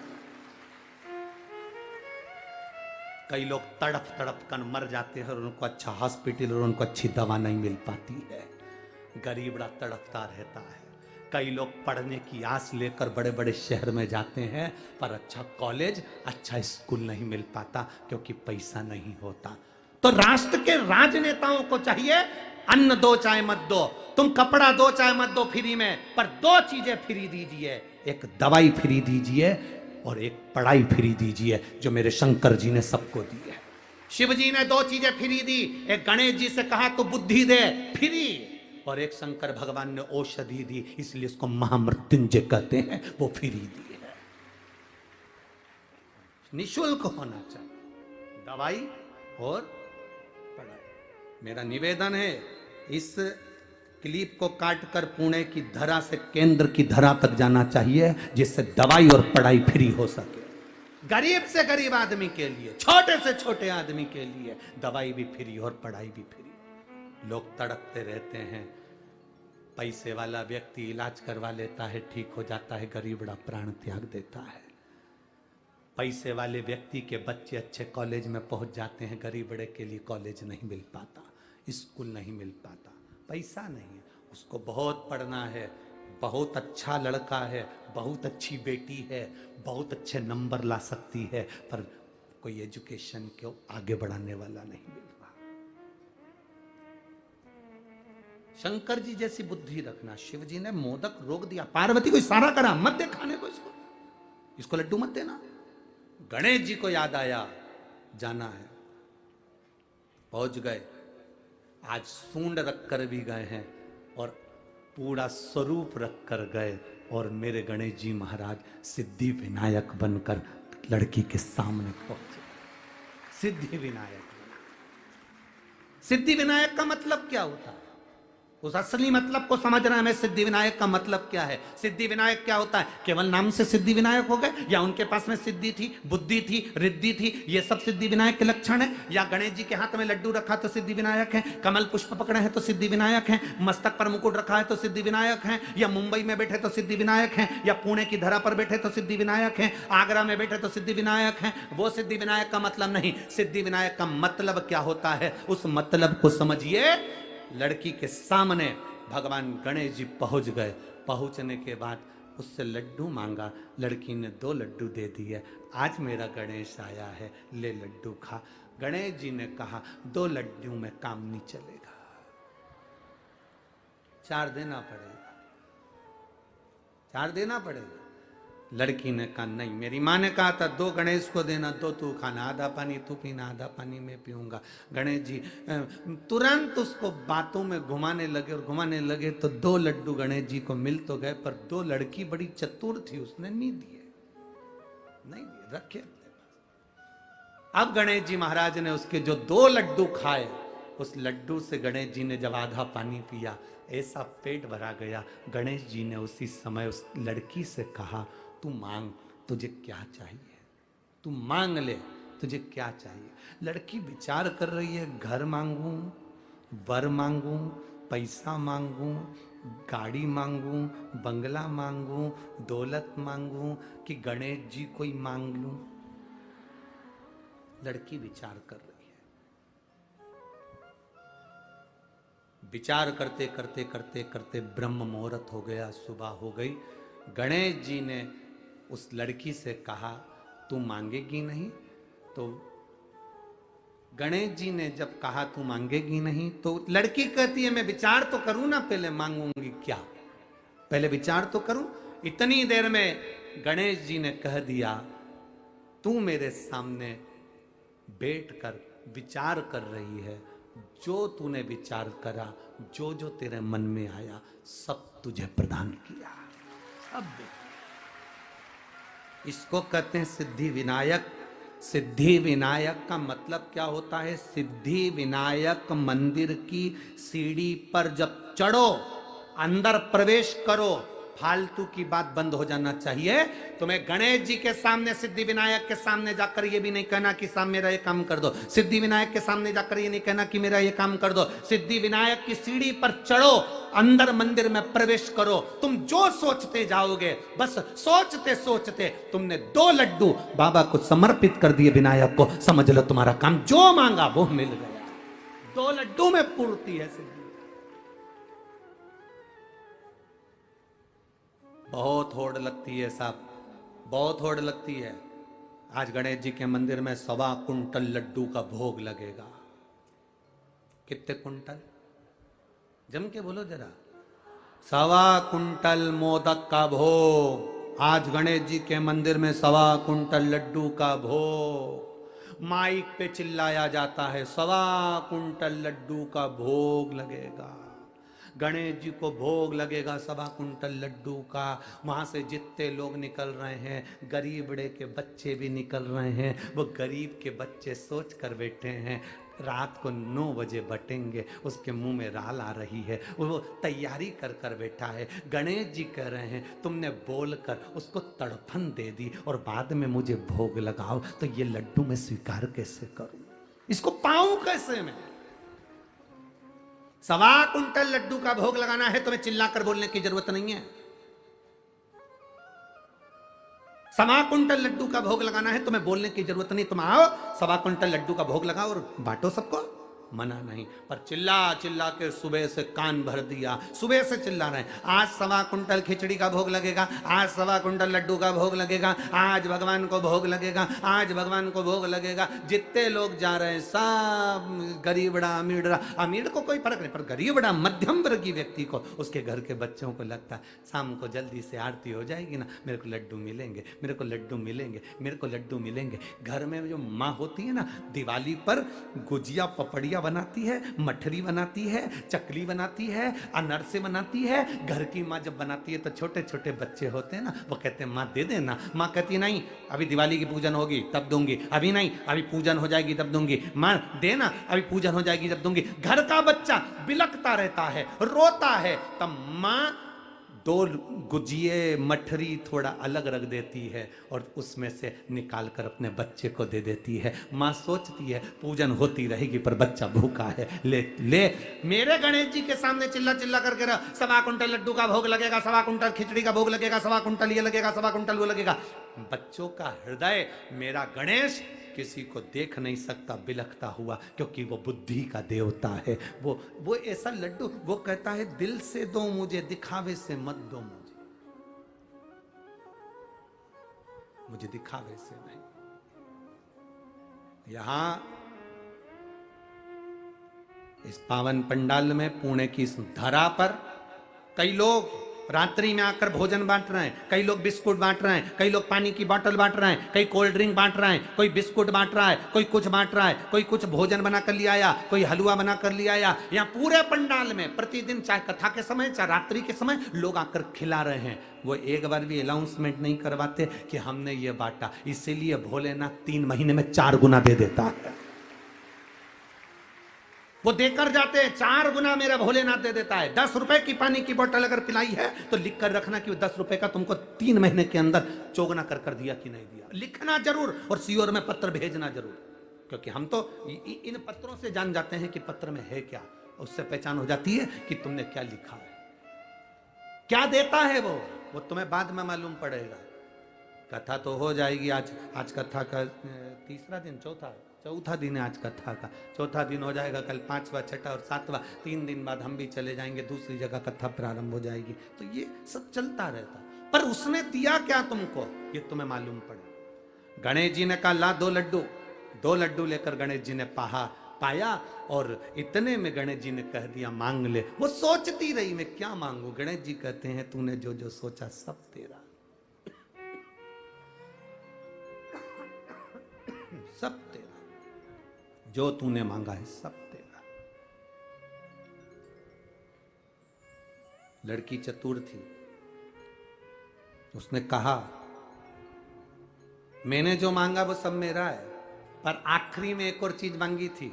कई लोग तड़प तड़प कर मर जाते हैं और उनको अच्छा हॉस्पिटल और उनको अच्छी दवा नहीं मिल पाती है। गरीब बड़ा तड़पता रहता है। कई लोग पढ़ने की आस लेकर बड़े बड़े शहर में जाते हैं, पर अच्छा कॉलेज, अच्छा स्कूल नहीं मिल पाता क्योंकि पैसा नहीं होता। तो राष्ट्र के राजनेताओं को चाहिए अन्न दो चाहे मत दो, तुम कपड़ा दो चाहे मत दो फ्री में, पर दो चीजें फ्री दीजिए। एक दवाई फ्री दीजिए और एक पढ़ाई फ्री दीजिए, जो मेरे शंकर जी ने सबको दी है। शिव जी ने दो चीजें फ्री दी। एक गणेश जी से कहा तो बुद्धि दे, फ्री, और एक शंकर भगवान ने औषधि दी, इसलिए इसको महामृत्युंजय कहते हैं, वो फ्री दी है। निशुल्क होना चाहिए दवाई और पढ़ाई। मेरा निवेदन है इस क्लिप को काटकर पुणे की धरा से केंद्र की धरा तक जाना चाहिए, जिससे दवाई और पढ़ाई फ्री हो सके। गरीब से गरीब आदमी के लिए, छोटे से छोटे आदमी के लिए दवाई भी फ्री और पढ़ाई भी फ्री। लोग तड़पते रहते हैं। पैसे वाला व्यक्ति इलाज करवा लेता है, ठीक हो जाता है, गरीब बड़ा प्राण त्याग देता है। पैसे वाले व्यक्ति के बच्चे अच्छे कॉलेज में पहुंच जाते हैं, गरीब बड़े के लिए कॉलेज नहीं मिल पाता, स्कूल नहीं मिल पाता, पैसा नहीं है। उसको बहुत पढ़ना है, बहुत अच्छा लड़का है, बहुत अच्छी बेटी है, बहुत अच्छे नंबर ला सकती है, पर कोई एजुकेशन को आगे बढ़ाने वाला नहीं मिल रहा। शंकर जी जैसी बुद्धि रखना। शिव जी ने मोदक रोक दिया, पार्वती को इशारा करा मत दे खाने को, इसको लड्डू मत देना। गणेश जी को याद आया जाना है, पहुंच गए। आज सूंड रखकर भी गए हैं और पूरा स्वरूप रखकर गए, और मेरे गणेश जी महाराज सिद्धि विनायक बनकर लड़की के सामने पहुंचे। सिद्धि विनायक। सिद्धि विनायक का मतलब क्या होता है? उस असली मतलब को समझना हमें। सिद्धि विनायक का मतलब क्या है? सिद्धि विनायक क्या होता है? केवल नाम से सिद्धि विनायक हो गए, या उनके पास में सिद्धि थी, बुद्धि थी, रिद्धि थी, ये सब सिद्धि विनायक के लक्षण है? या गणेश जी के हाथ में लड्डू रखा तो सिद्धि विनायक है, कमल पुष्प पकड़े हैं तो सिद्धि विनायक है, मस्तक पर मुकुट रखा है तो सिद्धि विनायक है, या मुंबई में बैठे तो सिद्धि विनायक है, या पुणे की धरा पर बैठे तो सिद्धि विनायक है, आगरा में बैठे तो सिद्धि विनायक है? वो सिद्धि विनायक का मतलब नहीं। सिद्धि विनायक का मतलब क्या होता है, उस मतलब को समझिए। लड़की के सामने भगवान गणेश जी पहुंच गए। पहुंचने के बाद उससे लड्डू मांगा, लड़की ने 2 लड्डू दे दिए। आज मेरा गणेश आया है, ले लड्डू खा। गणेश जी ने कहा 2 लड्डू में काम नहीं चलेगा, 4 देना पड़ेगा, 4 देना पड़ेगा। लड़की ने कहा नहीं, मेरी माँ ने कहा था 2 गणेश को देना, 2 तू खाना, आधा पानी तू पीना, आधा पानी मैं पीऊंगा। गणेश जी तुरंत उसको बातों में घुमाने लगे और घुमाने लगे तो 2 लड्डू गणेश जी को मिल तो गए, पर 2 लड़की बड़ी चतुर थी, उसने नहीं दिए, रखे अपने पास। अब गणेश जी महाराज ने उसके जो 2 लड्डू खाए, उस लड्डू से गणेश जी ने जब आधा पानी पिया, ऐसा पेट भरा गया। गणेश जी ने उसी समय उस लड़की से कहा, तू मांग, तुझे क्या चाहिए, तू मांग ले, तुझे क्या चाहिए। लड़की विचार कर रही है, घर मांगू, वर मांगू, पैसा मांगू, गाड़ी मांगू, बंगला मांगू, दौलत मांगू, कि गणेश जी को ही मांग लूं। लड़की विचार कर रही है। विचार करते करते करते करते ब्रह्म मुहूर्त हो गया, सुबह हो गई। गणेश जी ने उस लड़की से कहा, तू मांगेगी नहीं? तो गणेश जी ने जब कहा तू मांगेगी नहीं, तो लड़की कहती है मैं विचार तो करूं ना, पहले मांगूंगी क्या, पहले विचार तो करूं। इतनी देर में गणेश जी ने कह दिया, तू मेरे सामने बैठकर विचार कर रही है, जो तूने विचार करा, जो जो तेरे मन में आया, सब तुझे प्रदान किया, सब। इसको कहते हैं सिद्धि विनायक। सिद्धि विनायक का मतलब क्या होता है? सिद्धि विनायक मंदिर की सीढ़ी पर जब चढ़ो, अंदर प्रवेश करो, फालतू की बात बंद हो जाना चाहिए। तुम्हें गणेश जी के सामने, सिद्धि विनायक के सामने जाकर ये भी नहीं कहना कि साहब मेरा ये काम कर दो। सिद्धि विनायक के सामने जाकर ये नहीं कहना कि मेरा ये काम कर दो। सिद्धि विनायक की सीढ़ी पर चढ़ो, अंदर मंदिर में प्रवेश करो। तुम जो सोचते जाओगे, बस सोचते सोचते तुमने 2 लड्डू बाबा को समर्पित कर दिए, विनायक को, समझ लो तुम्हारा काम जो मांगा वो मिल गया। 2 लड्डू में पूर्ति है सिद्धि। बहुत होड़ लगती है साहब, बहुत होड़ लगती है। आज गणेश जी के मंदिर में 1.25 कुंटल लड्डू का भोग लगेगा। कितने कुंटल? जम के बोलो जरा। 1.25 कुंटल मोदक का भोग। आज गणेश जी के मंदिर में 1.25 कुंटल लड्डू का भोग। माइक पे चिल्लाया जाता है, 1.25 कुंटल लड्डू का भोग लगेगा। गणेश जी को भोग लगेगा 1.25 कुंटल लड्डू का। वहां से जितने लोग निकल रहे हैं, गरीब बड़े के बच्चे भी निकल रहे हैं। वो गरीब के बच्चे सोच कर बैठे हैं, रात को 9 बजे बटेंगे, उसके मुंह में राल आ रही है, वो तैयारी कर कर बैठा है। गणेश जी कह रहे हैं तुमने बोलकर उसको तड़फन दे दी और बाद में मुझे भोग लगाओ, तो ये लड्डू मैं स्वीकार कैसे करूं, इसको पाऊं कैसे मैं? 1.25 कुंटल लड्डू का भोग लगाना है, तुम्हें चिल्लाकर बोलने की जरूरत नहीं है। 1.25 कुंटल लड्डू का भोग लगाना है, तुम्हें बोलने की जरूरत नहीं। तुम आओ, 1.25 कुंटल लड्डू का भोग लगाओ और बांटो सबको, मना नहीं। पर चिल्ला चिल्ला के सुबह से कान भर दिया, सुबह से चिल्ला रहे हैं, आज 1.25 कुंटल खिचड़ी का भोग लगेगा, आज 1.25 कुंटल लड्डू का भोग लगेगा, आज भगवान को भोग लगेगा, आज भगवान को भोग लगेगा। जितने लोग जा रहे हैं सब गरीबड़ा अमीरड़ा, अमीर को कोई फर्क नहीं, पर गरीबड़ा मध्यम वर्गीय व्यक्ति को, उसके घर के बच्चों को लगता है शाम को जल्दी से आरती हो जाएगी ना, मेरे को लड्डू मिलेंगे, मेरे को लड्डू मिलेंगे, मेरे को लड्डू मिलेंगे। घर में जो माँ होती है ना, दिवाली पर गुजिया पपड़िया बनाती है, मठरी बनाती है, चकली बनाती है, अनरसे बनाती है। घर की माँ जब बनाती है तो छोटे छोटे बच्चे होते हैं ना, वो कहते हैं माँ दे देना। माँ कहती है नहीं, अभी दिवाली की पूजन होगी तब दूंगी, अभी नहीं, अभी पूजन हो जाएगी तब दूंगी। माँ देना, अभी पूजन हो जाएगी तब दूंगी। घर का बच्चा बिलखता रहता है, रोता है, तब माँ 2 गुजिये मठरी थोड़ा अलग रख देती है और उसमें से निकाल कर अपने बच्चे को दे देती है। माँ सोचती है पूजन होती रहेगी पर बच्चा भूखा है, ले ले। मेरे गणेश जी के सामने चिल्ला चिल्ला करके 1.25 कुंटल लड्डू का भोग लगेगा, 1.25 कुंटल खिचड़ी का भोग लगेगा, 1.25 कुंटल ये लगेगा, 1.25 कुंटल वो लगेगा। बच्चों का हृदय मेरा गणेश किसी को देख नहीं सकता बिलखता हुआ, क्योंकि वो बुद्धि का देवता है। वो ऐसा लड्डू, वो कहता है दिल से दो मुझे, दिखावे से मत दो मुझे दिखावे से नहीं। यहां इस पावन पंडाल में, पुणे की इस धरा पर कई लोग रात्रि में आकर भोजन बांट रहे हैं, कई लोग बिस्कुट बांट रहे हैं, कई लोग पानी की बोतल बांट रहे हैं, कई कोल्ड ड्रिंक बांट रहे हैं, कोई बिस्कुट बांट रहा है, कोई कुछ बांट रहा है, कोई कुछ भोजन बना कर ले आया, कोई हलवा बना कर ले आया। यहाँ पूरे पंडाल में प्रतिदिन चाहे कथा के समय चाहे रात्रि के समय लोग आकर खिला रहे हैं। वो एक बार भी अनाउंसमेंट नहीं करवाते कि हमने ये बांटा। इसीलिए भोलेनाथ 3 महीने में 4 गुना दे देता है। वो देकर जाते हैं, 4 गुना मेरा भोलेनाथ दे देता है। 10 रुपए की पानी की बोतल अगर पिलाई है तो लिख कर रखना कि 10 रुपए का तुमको 3 महीने के अंदर चौगुना कर दिया कि नहीं दिया। लिखना जरूर और सीओर में पत्र भेजना जरूर, क्योंकि हम तो इन पत्रों से जान जाते हैं कि पत्र में है क्या। उससे पहचान हो जाती है कि तुमने क्या लिखा है, क्या देता है वो तुम्हें बाद में मालूम पड़ेगा। कथा तो हो जाएगी। आज कथा का तीसरा दिन, चौथा दिन है आज कथा का। चौथा दिन हो जाएगा, कल 5वां, 6वां और 7वां। 3 दिन बाद हम भी चले जाएंगे, दूसरी जगह कथा प्रारंभ हो जाएगी। तो ये सब चलता रहता, पर उसने दिया क्या तुमको ये तुम्हें मालूम पड़े। गणेश जी ने कहा ला 2 लड्डू। 2 लड्डू लेकर गणेश जी ने पाया और इतने में गणेश जी ने कह दिया मांग ले। वो सोचती रही मैं क्या मांगू। गणेश जी कहते हैं तूने जो जो सोचा सब तेरा, सब तेरा, जो तूने मांगा है सब तेरा। लड़की चतुर थी, उसने कहा मैंने जो मांगा वो सब मेरा है, पर आखिरी में एक और चीज मांगी थी,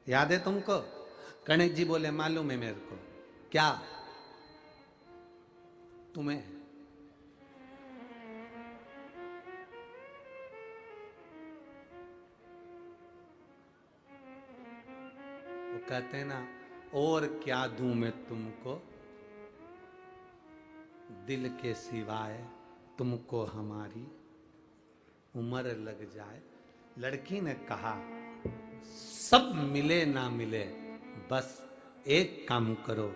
याद है तुमको? गणेश जी बोले मालूम है मेरे को। क्या? तुम्हें। वो कहते हैं ना, और क्या दूं मैं तुमको दिल के सिवाय, तुमको हमारी उम्र लग जाए। लड़की ने कहा सब मिले ना मिले, बस एक काम करो,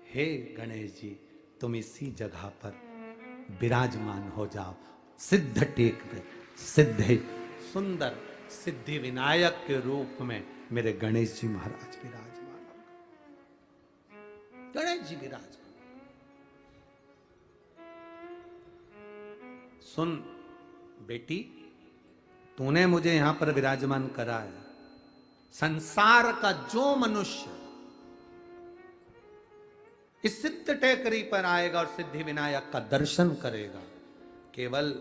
हे गणेश जी तुम इसी जगह पर विराजमान हो जाओ। सिद्ध टेक में सिद्ध सुंदर सिद्धि विनायक के रूप में मेरे गणेश जी महाराज विराजमान हो। गणेश जी विराजमान। सुन बेटी, तूने मुझे यहां पर विराजमान करा है। संसार का जो मनुष्य इस सिद्ध टेकरी पर आएगा और सिद्धि विनायक का दर्शन करेगा, केवल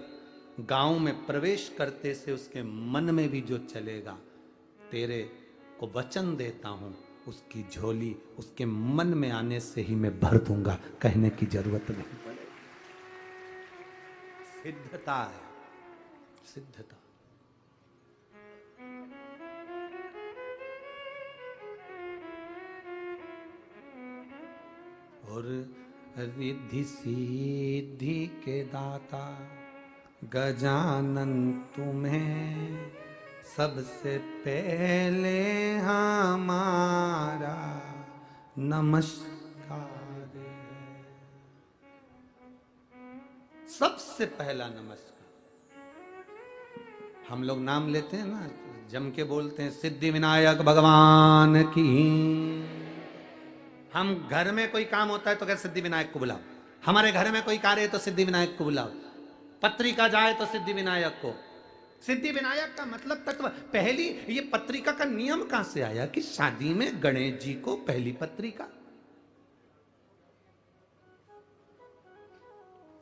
गांव में प्रवेश करते से उसके मन में भी जो चलेगा, तेरे को वचन देता हूं, उसकी झोली उसके मन में आने से ही मैं भर दूंगा, कहने की जरूरत नहीं पड़ेगी। सिद्धता है, सिद्धता। और रिद्धि सिद्धि के दाता गजानन तुम्हें सबसे पहले हमारा नमस्कार है। सबसे पहला नमस्कार। हम लोग नाम लेते हैं ना, जम के बोलते हैं सिद्धि विनायक भगवान की। हम घर में कोई काम होता है तो कहते सिद्धि विनायक को बुलाओ, हमारे घर में कोई कार्य है तो सिद्धि विनायक को बुलाओ, पत्रिका जाए तो सिद्धि विनायक को। सिद्धि विनायक का मतलब तत्व। पहली ये पत्रिका का नियम कहां से आया कि शादी में गणेश जी को पहली पत्रिका?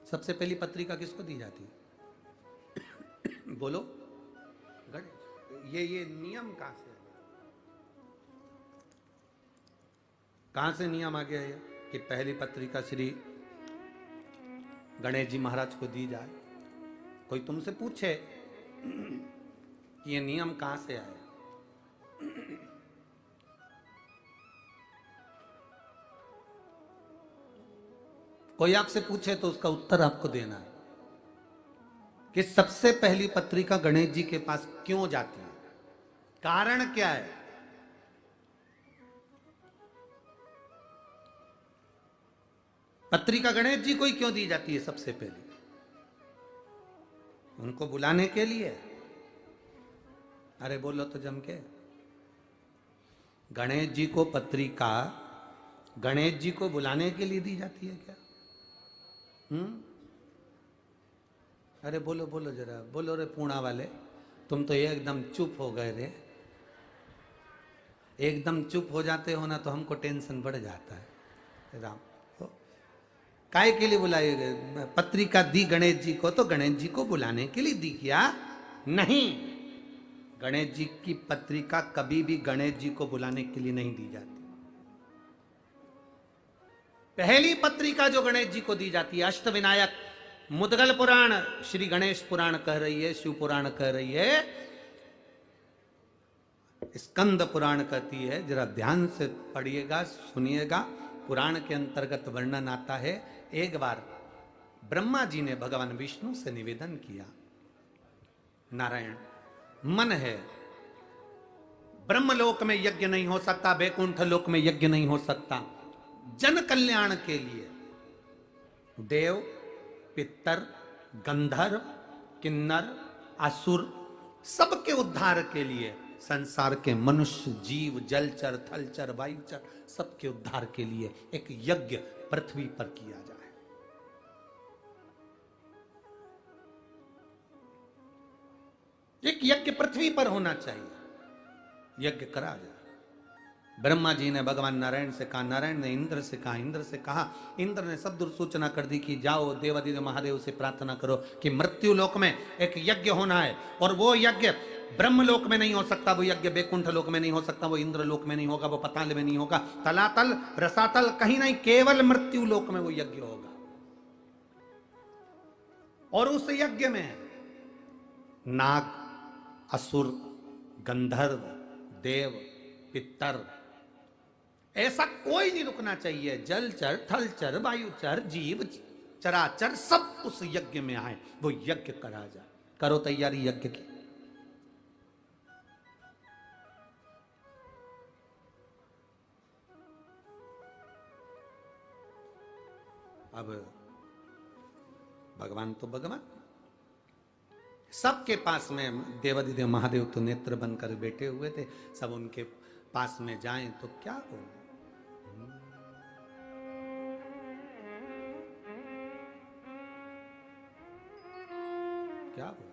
सबसे पहली पत्रिका किसको दी जाती है? बोलो गणेश। ये नियम कहां से, कहां से नियम आ गया है कि पहली पत्रिका श्री गणेश जी महाराज को दी जाए? कोई तुमसे पूछे कि ये नियम कहां से आया? कोई आपसे पूछे तो उसका उत्तर आपको देना है कि सबसे पहली पत्रिका गणेश जी के पास क्यों जाती है, कारण क्या है? पत्रिका गणेश जी को ही क्यों दी जाती है सबसे पहले? उनको बुलाने के लिए? अरे बोलो तो जम के। गणेश जी को पत्रिका गणेश जी को बुलाने के लिए दी जाती है क्या? अरे बोलो बोलो जरा, बोलो रे पूणा वाले, तुम तो एकदम चुप हो गए रे। एकदम चुप हो जाते हो ना तो हमको टेंशन बढ़ जाता है। राम काय के लिए बुलाई? पत्रिका दी गणेश जी को तो गणेश जी को बुलाने के लिए दी क्या? नहीं, गणेश जी की पत्रिका कभी भी गणेश जी को बुलाने के लिए नहीं दी जाती। पहली पत्रिका जो गणेश जी को दी जाती है, अष्टविनायक मुद्गल पुराण, श्री गणेश पुराण कह रही है, शिव पुराण कह रही है, स्कंद पुराण कहती है। जरा ध्यान से पढ़िएगा, सुनिएगा। पुराण के अंतर्गत वर्णन आता है, एक बार ब्रह्मा जी ने भगवान विष्णु से निवेदन किया, नारायण मन है, ब्रह्मलोक में यज्ञ नहीं हो सकता, वैकुंठ लोक में यज्ञ नहीं हो सकता, जन कल्याण के लिए देव, पितर, गंधर्व, किन्नर, असुर सबके उद्धार के लिए, संसार के मनुष्य, जीव, जलचर, थलचर, वायुचर सबके उद्धार के लिए एक यज्ञ पृथ्वी पर किया जाए। एक यज्ञ पृथ्वी पर होना चाहिए, यज्ञ करा जाए। ब्रह्मा जी ने भगवान नारायण से कहा, नारायण ने इंद्र से कहा, इंद्र से कहा, इंद्र ने सब दूरसूचना कर दी कि जाओ देवादिदेव महादेव से प्रार्थना करो कि मृत्यु लोक में एक यज्ञ होना है, और वो यज्ञ ब्रह्म लोक में नहीं हो सकता, वो यज्ञ वैकुंठ लोक में नहीं हो सकता, वो इंद्र लोक में नहीं होगा, वो पताल में नहीं होगा, तलातल रसातल कहीं नहीं, केवल मृत्यु लोक में वो यज्ञ होगा। और उस यज्ञ में नाग, असुर, गंधर्व, देव, पितर, ऐसा कोई नहीं रुकना चाहिए। जलचर, थलचर, वायुचर, जीव, चराचर सब उस यज्ञ में आए, वो यज्ञ करा जाए। करो तैयारी यज्ञ की। अब भगवान तो भगवान, सबके पास में देवादिदेव महादेव तो नेत्र बनकर बैठे हुए थे, सब उनके पास में जाएं तो क्या हो? क्या हो?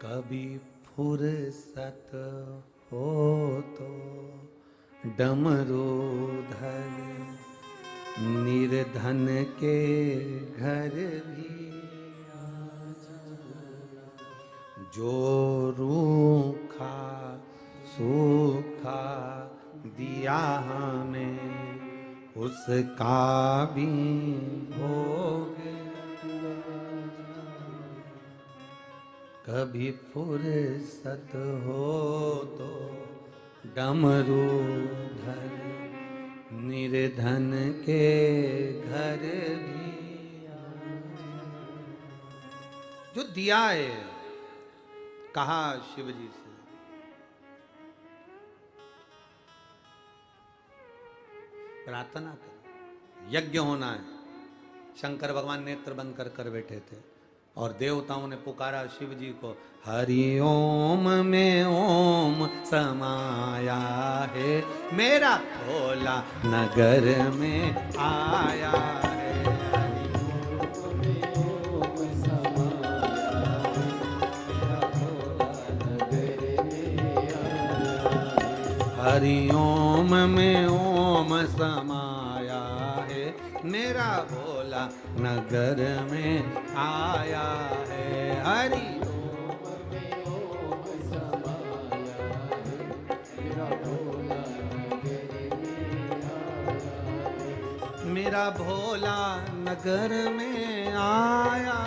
कभी फुर्सत हो तो डमरू धरे, निर्धन के घर भी जो रूखा सूखा दिया हमें उसका भी भोग। कभी फुर्सत हो तो डमरू धर, निर्धन के घर भी जो दिया है, कहा शिव जी से, प्रार्थना कर, यज्ञ होना है। शंकर भगवान नेत्र बंद कर बैठे थे और देवताओं ने पुकारा शिव जी को, हरि ओम में ओम समाया है, मेरा भोला नगर में आया है। हरि ओम में ओम समाया है, मेरा भोला नगर में आया है। हरि ओम में ओम समाया है, मेरा भोला नगर में आया है। मेरा भोला नगर में आया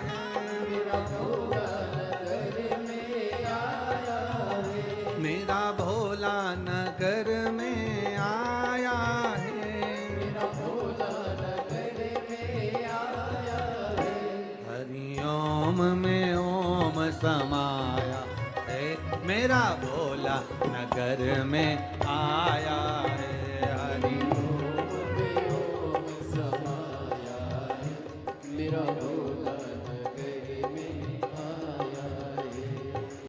है, मेरा भोला नगर में आया है, मेरा भोला नगर में आया है, मेरा भोला नगर में आया है। हरि ओम में ओम समाया है, मेरा भोला नगर में आया है। हरि ओम में ओम समाया है, मेरा भोला नगर